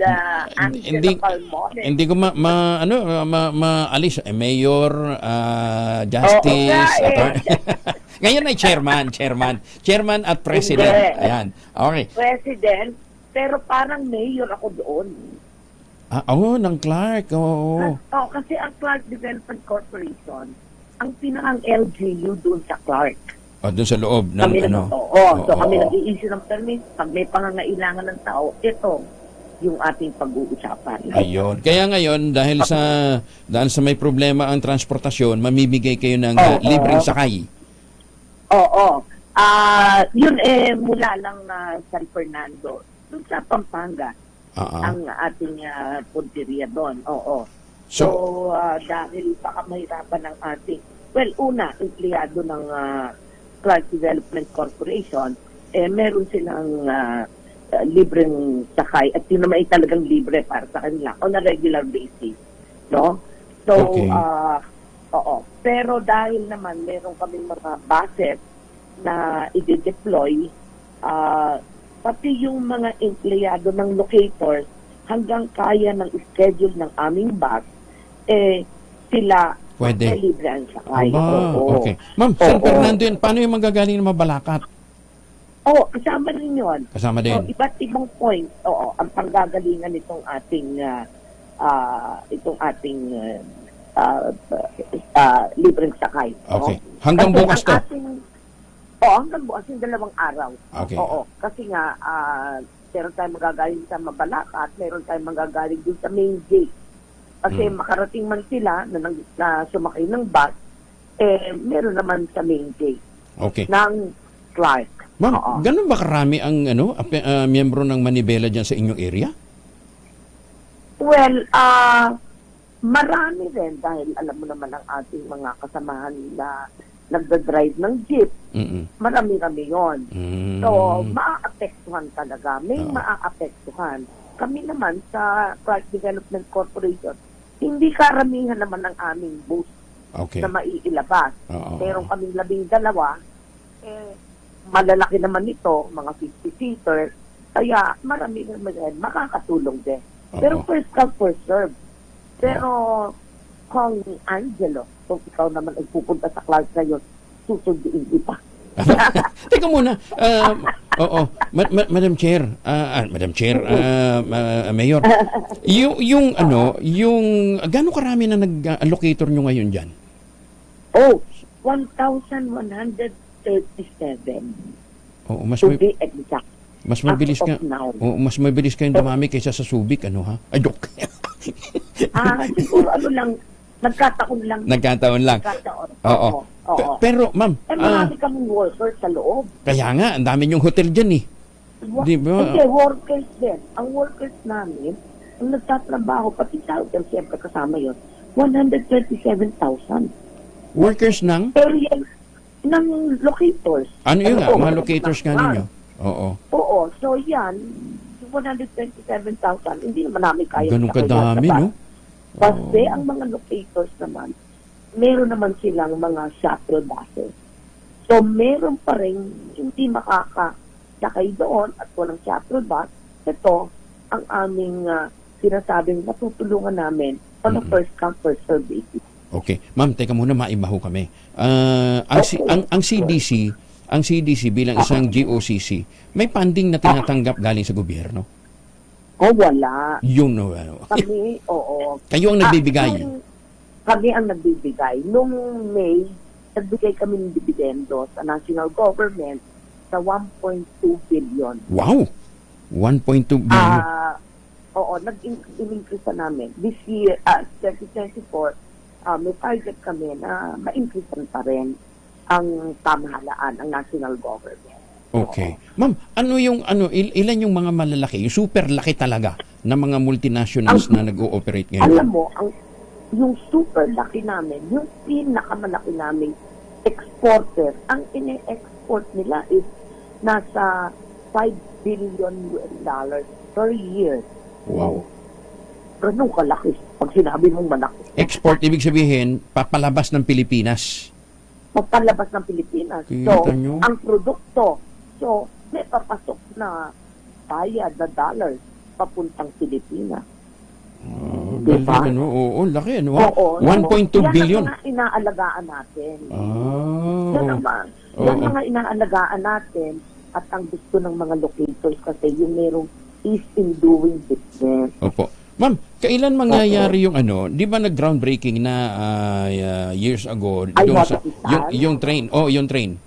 Angela Palmones. Hindi ko maalis. Mayor, Justice, ngayon ay chairman at president. Ayan. Okay. President, pero parang mayor ako doon. Ng Clark. Kasi ang Clark Development Corporation, ang pinakang LGU doon sa Clark. Doon sa loob ng kami nag-i-issue ng permit. Pag may pangangailangan ng tao, ito yung ating pag-uusapan. Ayun. Kaya ngayon, dahil sa may problema ang transportasyon, mamimigay kayo ng libreng sakay. Yun mula lang San Fernando. Doon sa Pampanga, ang ating punteriya doon. So, dahil baka mahirapan ng ating, empleyado ng Clark Development Corporation, meron silang libreng sakay at yun naman ay talagang libre para sa kanila on a regular basis. No? So, okay. Pero dahil naman meron kaming mga buses na i-deploy, pati yung mga empleyado ng locators hanggang kaya ng schedule ng aming bus, sila pwede. Libre ang sakay. Okay. Ma'am, San Fernando yun, paano yung magagaling na Mabalacat? Kasama rin yun. Kasama din. Iba't ibang point. Ang panggagalingan nitong ating libreng sakay. Okay. Hanggang bukas to? Hanggang bukas yung 2 araw. Okay. Kasi nga, meron tayong magagaling sa Mabalacat, meron tayong magagaling dun sa main gate. Kasi makarating man sila na sumakay ng bus, meron naman sa main gate ng Clark. Ma'am, ganun ba karami ang miyembro ng Manibela dyan sa inyong area? Well, marami rin dahil alam mo naman ang ating mga kasamahan na nagda-drive ng jeep. Marami-rami yun. So, maaapektuhan talaga. May maaapektuhan. Kami naman sa Clark Development Corporation, hindi karamihan naman ang aming bus na maiilabas. Meron kaming 12, malalaki naman ito, mga 50-seater, kaya marami naman makakatulong din. Pero first come, first serve. Pero Kong Angelo, kung ikaw naman ay pupunta sa Clark ngayon, susunduin kita. Teka muna. Madam Chair, Mayor. Yung gaano karami na nag-allocator nyo ngayon diyan? 1,137. To be exact. Mas mabilis ka. Mas mabilis kayong dumami kaysa sa Subic, Ay, joke. Siguro nagkataon lang. Pero, ma'am, marami kaming workers sa loob. Kaya nga, ang dami yung hotel dyan . Di ba? Hindi, workers din. Ang workers namin, ang nagtatrabaho, pati shelter, siyempre kasama yun, 127,000. Workers ng? Area ng locators. Ano yun nga? Mga locators nga ninyo? Oo. Oo. So yan, 127,000, hindi naman namin kaya. Ganun kadami, no? Kasi ang mga locators naman, meron naman silang mga shuttle buses. So meron pa rin hindi makakasakay doon at walang shuttle bus. Ito ang aming sinasabing matutulungan namin on a first come first serve basis. Okay. Ma'am, teka muna, maibaho kami. Ang CDC bilang isang GOCC, may funding na tinatanggap galing sa gobyerno? Wala. Yun, Kami, oo. Kayo ang nagbibigay? Kami ang nagbibigay. Noong May, nagbigay kami ng dividendo sa national government sa 1.2 billion. Wow! 1.2 billion. Oo, nag-increase na namin. This year, 2024, may target kami na ma-increase pa rin ang pamahalaan, ang national government. Okay. Ma'am, ilan yung mga malalaki, yung super laki talaga na mga multinationals na nag-ooperate ngayon? Alam mo, yung super laki namin, yung pinakamalaki namin exporter, ang ine-export nila is nasa $5 billion per year. Wow. Ganun kalaki pag sinabi mong malaki. Export, ibig sabihin, papalabas ng Pilipinas. Papalabas ng Pilipinas. Kita nyo? Ang produkto, may papasok na bayad na dollars papuntang Pilipinas. Diba? Oo, laki. Ano? Oo, 1.2 billion. Yan ang mga inaalagaan natin. Yan mga inaalagaan natin at ang gusto ng mga locators kasi yung merong ease in doing business. Opo. Ma'am, kailan mangyayari yung di ba nag-groundbreaking na years ago yung train? Yung train.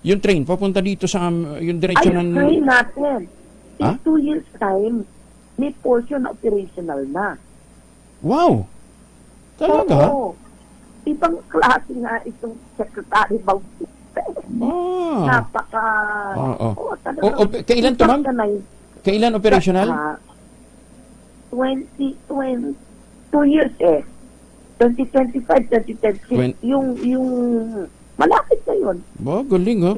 Yung train papunta dito sa yung diretso ng train natin. In 2 years time, may portion na operational na. Wow. Talaga? Oo. Ibang klase nga itong Secretary Bautista. Napaka kailan to, ma'am? Kailan operational? 2 years 2025, 2026. Yung malapit na yun. Galing ha.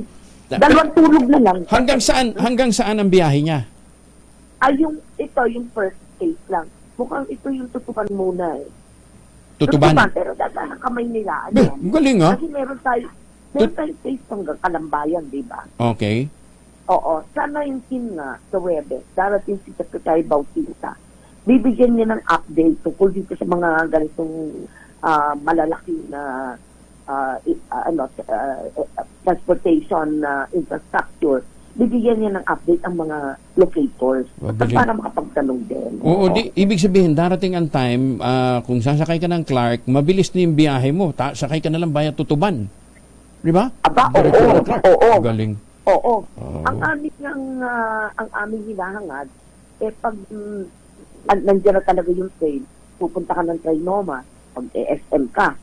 2 tulog na lang. Hanggang saan ang biyahe niya? Yung first phase lang. Mukhang ito yung tutupan muna eh. Tutuban? Pero dadaan ang kamay nila. Galing ha. Kasi meron tayo phase hanggang Kalambayan, di ba? Okay. Oo. Sa 19 nga, sa Webes, darating si Secretary Bautista. Bibigyan niya ng update tungkol dito sa mga ganitong malalaki na transportation infrastructure. Bibigyan niya ng update ang mga locators para makapagtanong din. Oo, ibig sabihin, darating ang time, kung sasakay ka ng Clark, mabilis na yung biyahe mo. Sakay ka na lang via Tutuban. Di ba? Oo. Galing. Oo. Ang aming hinahangad, pag nandiyan na talaga yung train, pupunta ka ng Trinoma, pag SM ka,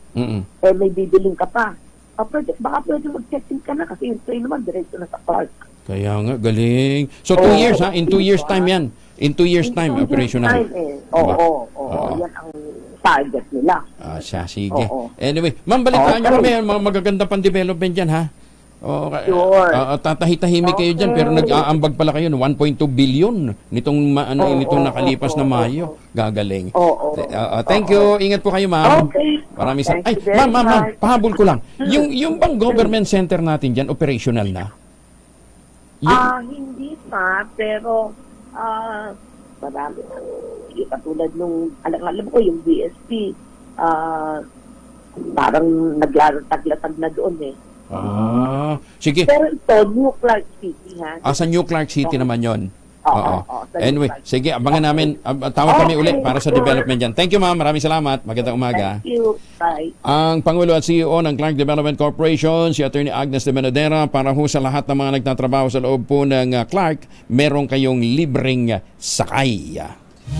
may bibiling ka pa. Baka pwede mag-check-in ka na kasi yung train naman, diretso na sa park. Kaya nga, galing. So, 2 years ha? In 2 years time yan? In 2 years time, operational? Oo. Yan ang target nila. Sige. Anyway, ma'am, balitaan nyo kami, mga magaganda pang development dyan ha? Sure. Tatahitahimik kayo dyan, pero nag-aambag pala kayo ng 1.2 billion nitong nakalipas na Mayo. Gagaling. Thank you. Ingat po kayo, ma'am. Okay. Maraming ma'am, pahabol ko lang. Yung bang government center natin dyan, operational na? Hindi pa, pero marami. Katulad nung, alam ko yung BSP, parang naglatag-latag na doon eh. Sige. Pero ito, New Clark City, ha? Sa New Clark City naman yon. Anyway, sige, abangan namin. Tawag kami ulit para sa development dyan. Thank you, ma'am. Maraming salamat. Magandang umaga. Thank you. Bye. Ang Pangulo at CEO ng Clark Development Corporation, si Attorney Agnes de Menodera, para ho sa lahat ng mga nagtatrabaho sa loob po ng Clark, meron kayong libreng sakay.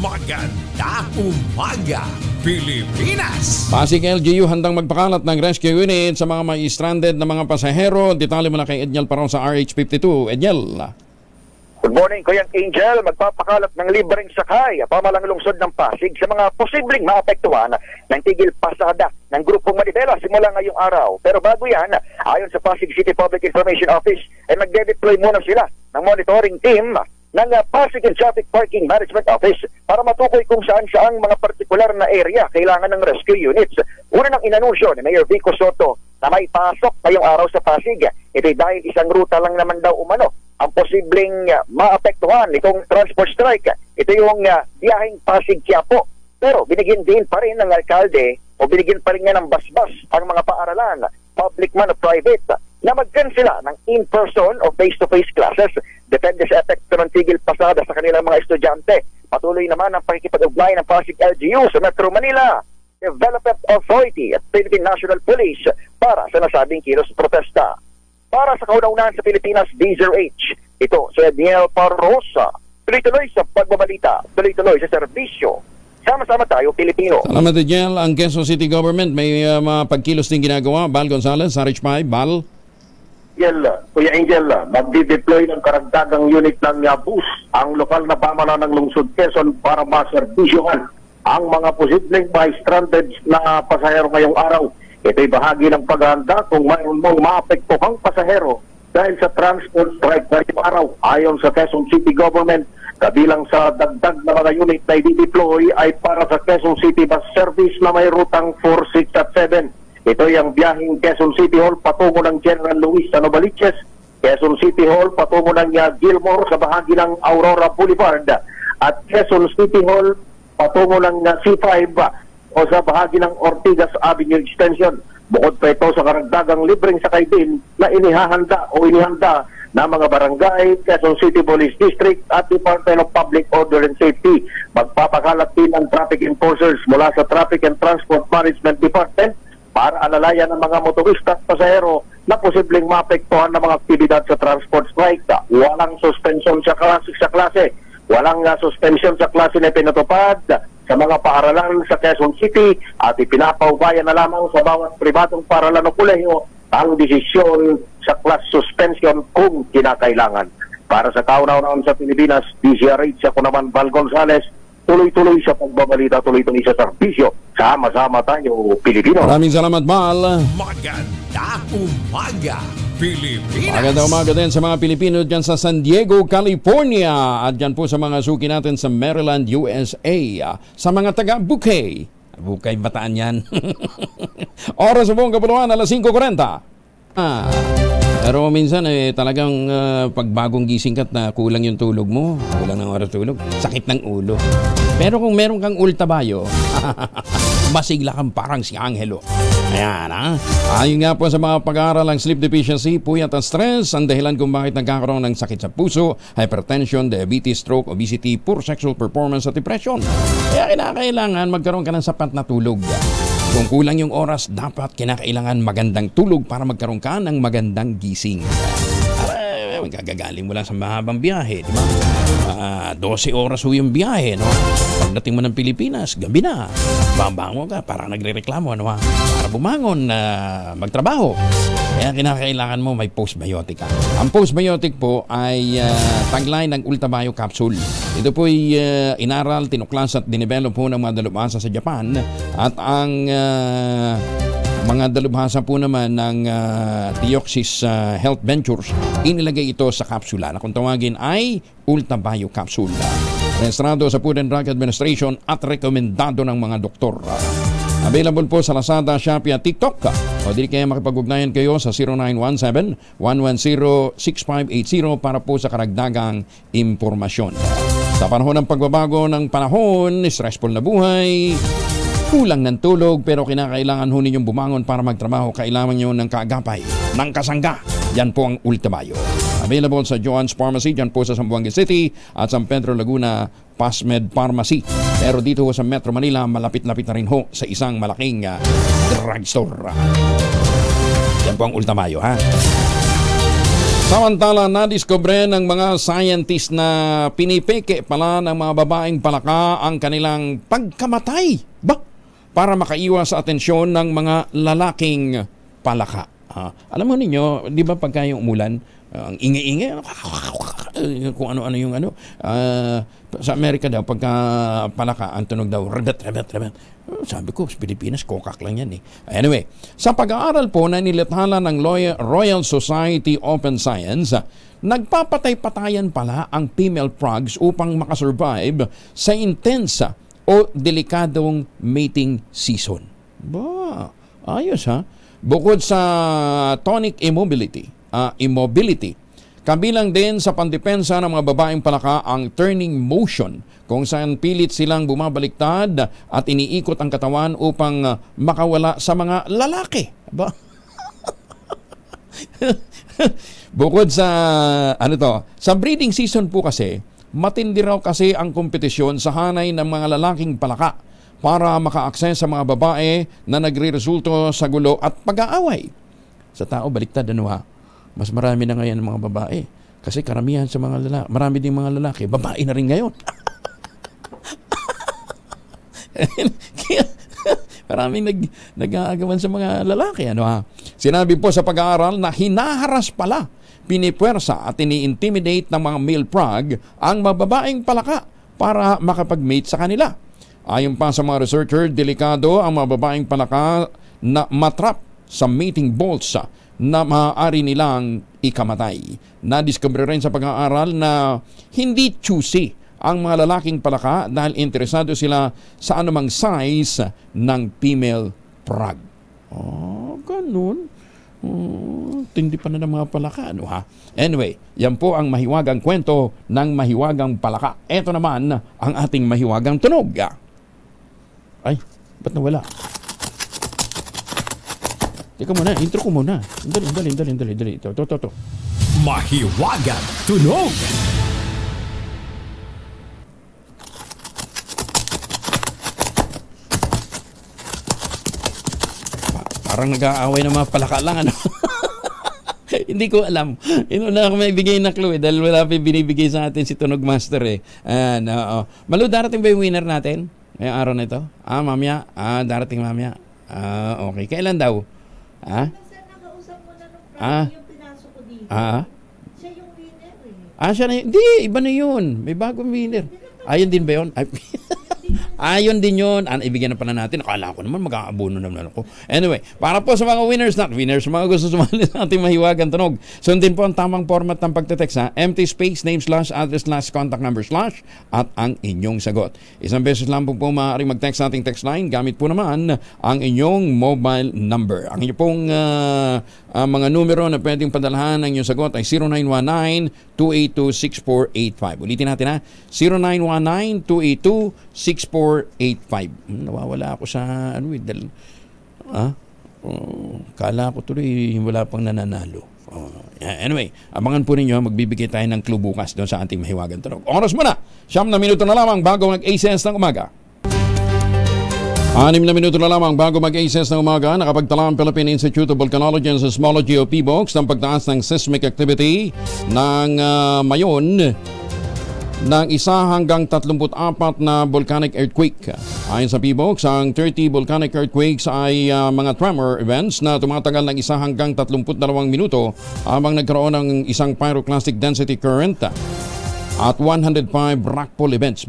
Magandang umaga, Pilipinas! Pasig LGU handang magpakalat ng rescue unit sa mga may stranded na mga pasahero. Detalye mo na kay Edniel Parang sa RH52. Edniel. Good morning, Kuyang Angel. Magpapakalat ng libreng sakay pamalang lungsod ng Pasig sa mga posibleng maapektuhan ng tigil pasada ng grupong Manibela simula ngayong araw. Pero bago yan, ayon sa Pasig City Public Information Office, ay magde-deploy muna sila ng monitoring team ng Pasig and Traffic Parking Management Office para matukoy kung saan-saang mga partikular na area kailangan ng rescue units. Una nang inanunsyo ni Mayor Vico Soto na may pasok ngayong araw sa Pasig. Ito'y dahil isang ruta lang naman daw umano ang posibleng maapektuhan itong transport strike. Ito yung biyaheng Pasig-Quiapo. Pero binigyan din pa rin ng alkalde o binigyan pa rin nga ng basbas ang mga paaralan, public man o private, na magkansela ng in-person o face-to-face classes. Depende sa epekto ng tigil pasada sa kanilang mga estudyante. Patuloy naman ang pakikipag-ugnay ng Pasig LGU sa Metro Manila, Development Authority at Philippine National Police para sa nasabing kilos protesta. Para sa kauna-unahan sa Pilipinas, D0H. Ito si Edniel Parrosa. Tuloy-tuloy sa pagbabalita, tuloy-tuloy sa serbisyo. Sama-sama tayo, Pilipino. Salamat, Edniel. Ang Quezon City Government may mga pagkilos din ginagawa. Bal Gonzales, RH5, Bal. Kuya Angel, magdi-deploy ng karagdagang unit ng bus ang lokal na pamalaan ng lungsod Quezon para maserbisyohan ang mga posibleng stranded na pasahero ngayong araw. Ito'y bahagi ng paghahanda kung mayroon mong maapektuhang pasahero dahil sa transport strike ngayong araw. Ayon sa Quezon City Government, kabilang sa dagdag na mga unit na i-deploy ay para sa Quezon City Bus Service na may rutang 4, 6 at 7. Ito ay ang biyaheng Quezon City Hall patungo ng General Luis sa Novaliches, Quezon City Hall patungo ng Gilmore sa bahagi ng Aurora Boulevard at Quezon City Hall patungo ng C5 o sa bahagi ng Ortigas Avenue Extension. Bukod pa ito sa karagdagang libreng sakay din na inihanda na mga barangay, Quezon City Police District at Department of Public Order and Safety. Magpapakalat din ng traffic enforcers mula sa Traffic and Transport Management Department para alalayan ng mga motorista at pasahero na posibleng maapektuhan ng mga aktibidad sa transport strike. Walang suspension sa klase. Walang suspension sa klase na pinatupad sa mga paaralan sa Quezon City at ipinapaubaya na lamang sa bawat pribadong paaralan o kolehiyo ang desisyon sa class suspension kung kinakailangan. Para sa kauna-unahan sa Pilipinas, DZRH, ako naman Val Gonzales, tuloy-tuloy sa pagbabalita, tuloy-tuloy sa serbisyo. Sama-sama tayo, Pilipino. Maraming salamat, Val. Maganda umaga, Pilipinas. Magandang umaga din sa mga Pilipino dyan sa San Diego, California. At dyan po sa mga suki natin sa Maryland, USA. Sa mga taga Bukay. Bukay, Bataan yan. Oras sa buong kapuluan, alas 5:40. Pero minsan talagang pagbagong gising ka na kulang yung tulog mo. Kulang ng oras tulog. Sakit ng ulo. Pero kung meron kang ultabayo, masigla kang parang si Angelo. Ayan Ayon nga po sa mga pag-aaral ng sleep deficiency, puyat at stress, ang dahilan kung bakit nagkakaroon ng sakit sa puso, hypertension, diabetes, stroke, obesity, poor sexual performance at depression. Kaya kinakailangan magkaroon ka ng sapat na tulog. Kung kulang yung oras, dapat kinakailangan magandang tulog para magkaroon ka ng magandang gising. Magagagaling mo lang sa mahabang biyahe, di ba? 12 oras ho yung biyahe, no? Pagdating mo ng Pilipinas, gabi na. Babangon ka, parang nagre-reklamo, ano? Para bumangon, magtrabaho. Kaya kinakailangan mo may postbiotic ka. Ang postbiotic po ay tagline ng Ultabio Capsule. Ito po ay inaral, tinuklas at dinevelop po ng mga dalubhasa sa Japan. At ang mga dalubhasa po naman ng Deoxys Health Ventures, inilagay ito sa kapsula na kung tawagin ay Ultabio Capsule. Rehistrado sa Food and Drug Administration at rekomendado ng mga doktor. Available po sa Lazada, Shopee at TikTok. O di kaya makipag-ugnayan kayo sa 0917-110-6580 para po sa karagdagang impormasyon. Sa panahon ng pagbabago ng panahon, stressful na buhay, kulang ng tulog, pero kinakailangan ho ninyong bumangon para magtrabaho. Kailangan nyo ng kaagapay, ng kasangga. Yan po ang Ultabio. Available sa Joann's Pharmacy, dyan po sa Zamboanga City at San Pedro Laguna, Pasmed Pharmacy. Pero dito ho sa Metro Manila, malapit-lapit na rin ho sa isang malaking drugstore. Yan po ang Ultabio, Samantala, nadiskubre ng mga scientist na pinipeke pala ng mga babaeng palaka ang kanilang pagkamatay. Para makaiwas sa atensyon ng mga lalaking palaka. Alam mo ninyo, di ba pagka yung umulan, ang ingay-ingay, kung ano-ano yung sa Amerika daw, pagka palaka, ang tunog daw, rebet. Sabi ko, sa Pilipinas, kokak lang yan eh. Anyway, sa pag-aaral po na nilathala ng Royal Society Open Science, nagpapatay-patayan pala ang female frogs upang makasurvive sa intense o delikadong mating season. Ba, ayos ha? Bukod sa tonic immobility, kabilang din sa pandepensa ng mga babaeng palaka ang turning motion, kung saan pilit silang bumabaliktad at iniikot ang katawan upang makawala sa mga lalaki. Ba? Bukod sa sa breeding season po kasi, matindi raw kasi ang kompetisyon sa hanay ng mga lalaking palaka para maka-access sa mga babae na nagre-resulto sa gulo at pag-aaway. Sa tao, baliktad mas marami na ngayon ng mga babae. Kasi karamihan sa mga lalaki, marami ding mga lalaki, babae na rin ngayon. Maraming nag-aagawan sa mga lalaki. Sinabi po sa pag-aaral na hinaharas pala, pinipwersa at ini-intimidate ng mga male frog ang mababaeng palaka para makapag-mate sa kanila. Ayon pa sa mga researcher, delikado ang mga babaeng palaka na matrap sa mating bolts na maaari nilang ikamatay. Nadiscover rin sa pag-aaral na hindi choosy ang mga lalaking palaka dahil interesado sila sa anumang size ng female frog. Ganun. Tindi pa na ng mga palaka. Anyway, yan po ang mahiwagang kwento ng mahiwagang palaka. Ito naman ang ating mahiwagang tunog. Ay, ba't nawala? Teka muna, intro ko muna. Dali. Ito. Mahiwagang tunog. Parang nag-aaway ng mga palaka lang, Hindi ko alam. Na ako may bigay na clue dahil wala pa binibigay sa atin si Tunog Master Malu, darating ba yung winner natin? Ngayong araw na ito? Mamaya? Darating mamaya. Okay. Kailan daw? Siya yung winner siya na yun? Hindi, iba na yun. May bagong winner. Ayun din ba yun? Ayun din yun. Ibigyan na pala natin. Akala ko naman mag-aabono naman ako. Anyway, para po sa mga winners, mga gusto sumali sa ating mahiwagang tunog, sundin po ang tamang format ng pagte-text empty space, name / address / contact number / at ang inyong sagot. Isang beses lang po maaaring mag-text sa ating text line. Gamit po naman ang inyong mobile number. Ang inyong pong mga numero na pwedeng padalahan ng inyong sagot ay 0919-282-6485. Ulitin natin 0919-282-6485. Nawawala ako sa kala ko tuloy wala pang nananalo. Anyway, abangan po ninyo, magbibigay tayo ng clue bukas doon sa ating mahiwagang tunog. Oras muna, 9 na minuto na lamang bago mag-ACS ng umaga. 6 na minuto na lamang bago mag-ACS ng umaga, nakapagtala ang Philippine Institute of Volcanology and Seismology o PBOX ng pagtaas ng seismic activity ng mayon ng 1 hanggang 34 na volcanic earthquake. Ayon sa PBOX, ang 30 volcanic earthquakes ay mga tremor events na tumatagal ng 1 hanggang 32 minuto habang nagkaroon ng isang pyroclastic density current at 105 rockfall events.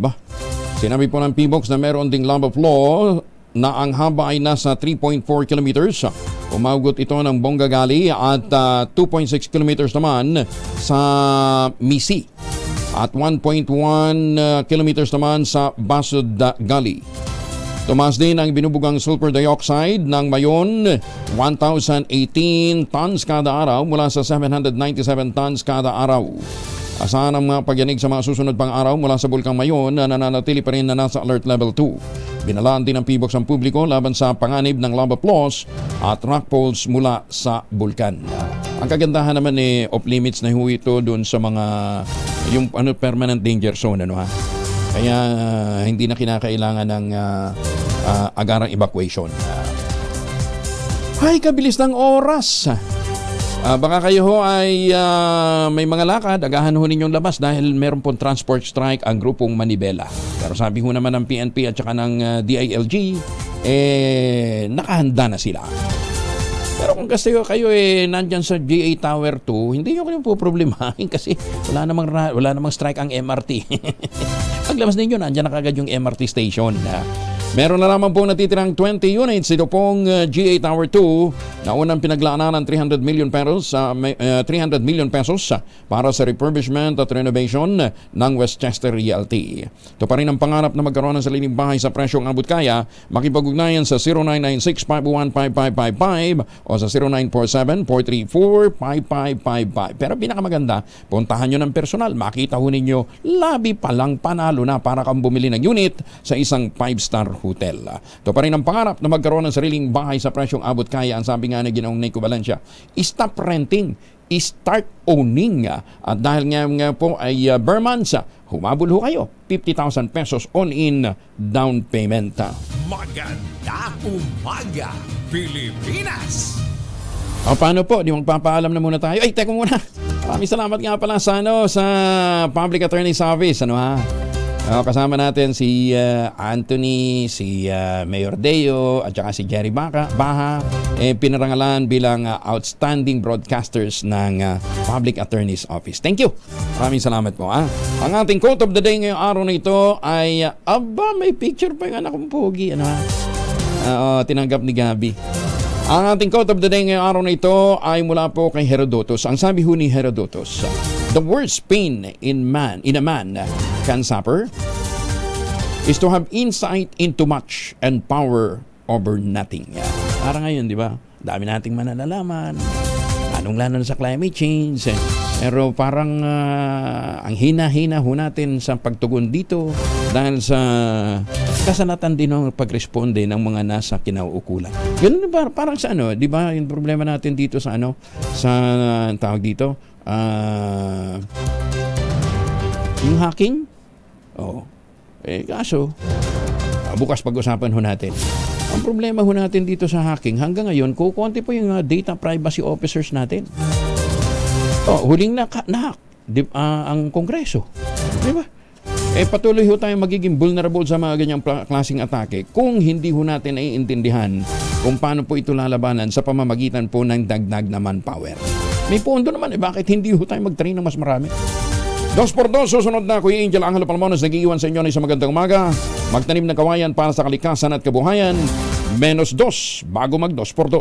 Sinabi po ng PBOX na meron ding lava flow na ang haba ay nasa 3.4 kilometers. Umaugot ito ng Bonggagali at 2.6 kilometers naman sa Misi at 1.1 kilometers naman sa Basud Gali. Tumaas din ang binubugang sulfur dioxide ng mayon 1,018 tons kada araw mula sa 797 tons kada araw. Asahan ang mga pagyanig sa mga susunod pang araw mula sa Bulkang Mayon na nananatili pa rin na nasa alert level 2. Binalaan din ng PBOX ang publiko laban sa panganib ng lava flows at rockfalls mula sa bulkan. Ang kagandahan naman off limits na ito doon sa mga yung permanent danger zone Kaya hindi na kinakailangan ng agarang evacuation. Ay, kabilis ng oras. Baka kayo ho ay may mga lakad, agahan ho ninyong labas dahil meron pong transport strike ang grupong Manibela. Pero sabi ho naman ng PNP at saka ng DILG, nakahanda na sila. Pero kung kasi kayo nandyan sa GA Tower 2, hindi nyo kayo poproblemahin kasi wala namang strike ang MRT. Paglabas ninyo, nandyan na kagad yung MRT station. Meron na naman po natitirang 20 units ito pong GA Tower 2 na unang pinaglaanan ng 300 million pesos para sa refurbishment at renovation ng Westchester Realty. Ito pa rin ang pangarap na magkaroon ng sariling bahay sa presyong abot kaya. Makipag-ugnayan sa 0996-511-5555 o sa 0947-434-5555. Pero pinakamaganda, puntahan nyo ng personal. Makita ho ninyo, labi palang panalo na para kang bumili ng unit sa isang 5-star hotel. Ito pa rin ang pangarap na magkaroon ng sariling bahay sa presyong abot kaya. Ang sabi nga na Ginoong Nico Valencia, stop renting, start owning. At dahil nga po ay Bermans, humabol ho kayo 50,000 pesos on-in down payment. Magandang umaga, Pilipinas! Paano po? Di magpapaalam na muna tayo. Ay, teka muna. Maraming salamat nga pala sa Public Attorney's Office. Kasama natin si Anthony, si Mayor Deo, at saka si Jerry Baha, pinarangalan bilang outstanding broadcasters ng Public Attorney's Office. Thank you. Maraming salamat po. Ang ating quote of the day ngayong araw na ito ay, may picture pa yung anak kong pogi. Tinanggap ni Gabi. Ang ating quote of the day ngayong araw na ito ay mula po kay Herodotus. Ang sabi ho ni Herodotus, the worst pain in a man can suffer is to have insight into much and power over nothing. Parang ngayon, di ba? Dami nating mananalaman, lalong-lalo sa climate change. Pero parang ang hina-hina ho natin sa pagtugon dito dahil sa kasanatan din ng pagresponde ng mga nasa kinauukulan. Ganun ba? Parang sa di ba? Yung problema natin dito sa sa tawag dito, yung hacking. Kaso bukas pag-usapan ho natin. Ang problema ho natin dito sa hacking, hanggang ngayon kukunti po yung data privacy officers natin. Huling na-hack ang Kongreso. Di ba? Patuloy ho tayo magiging vulnerable sa mga ganyang klaseng atake kung hindi ho natin naiintindihan kung paano po ito lalabanan sa pamamagitan po ng dagdag na manpower. May pondo naman, bakit hindi ho tayo mag-train ng mas marami? 2x2, susunod na Kuya Angel Angelo Palmones, nag-iiwan sa inyo na isang magandang umaga. Magtanim ng kawayan para sa kalikasan at kabuhayan. -2 bago mag 2x2.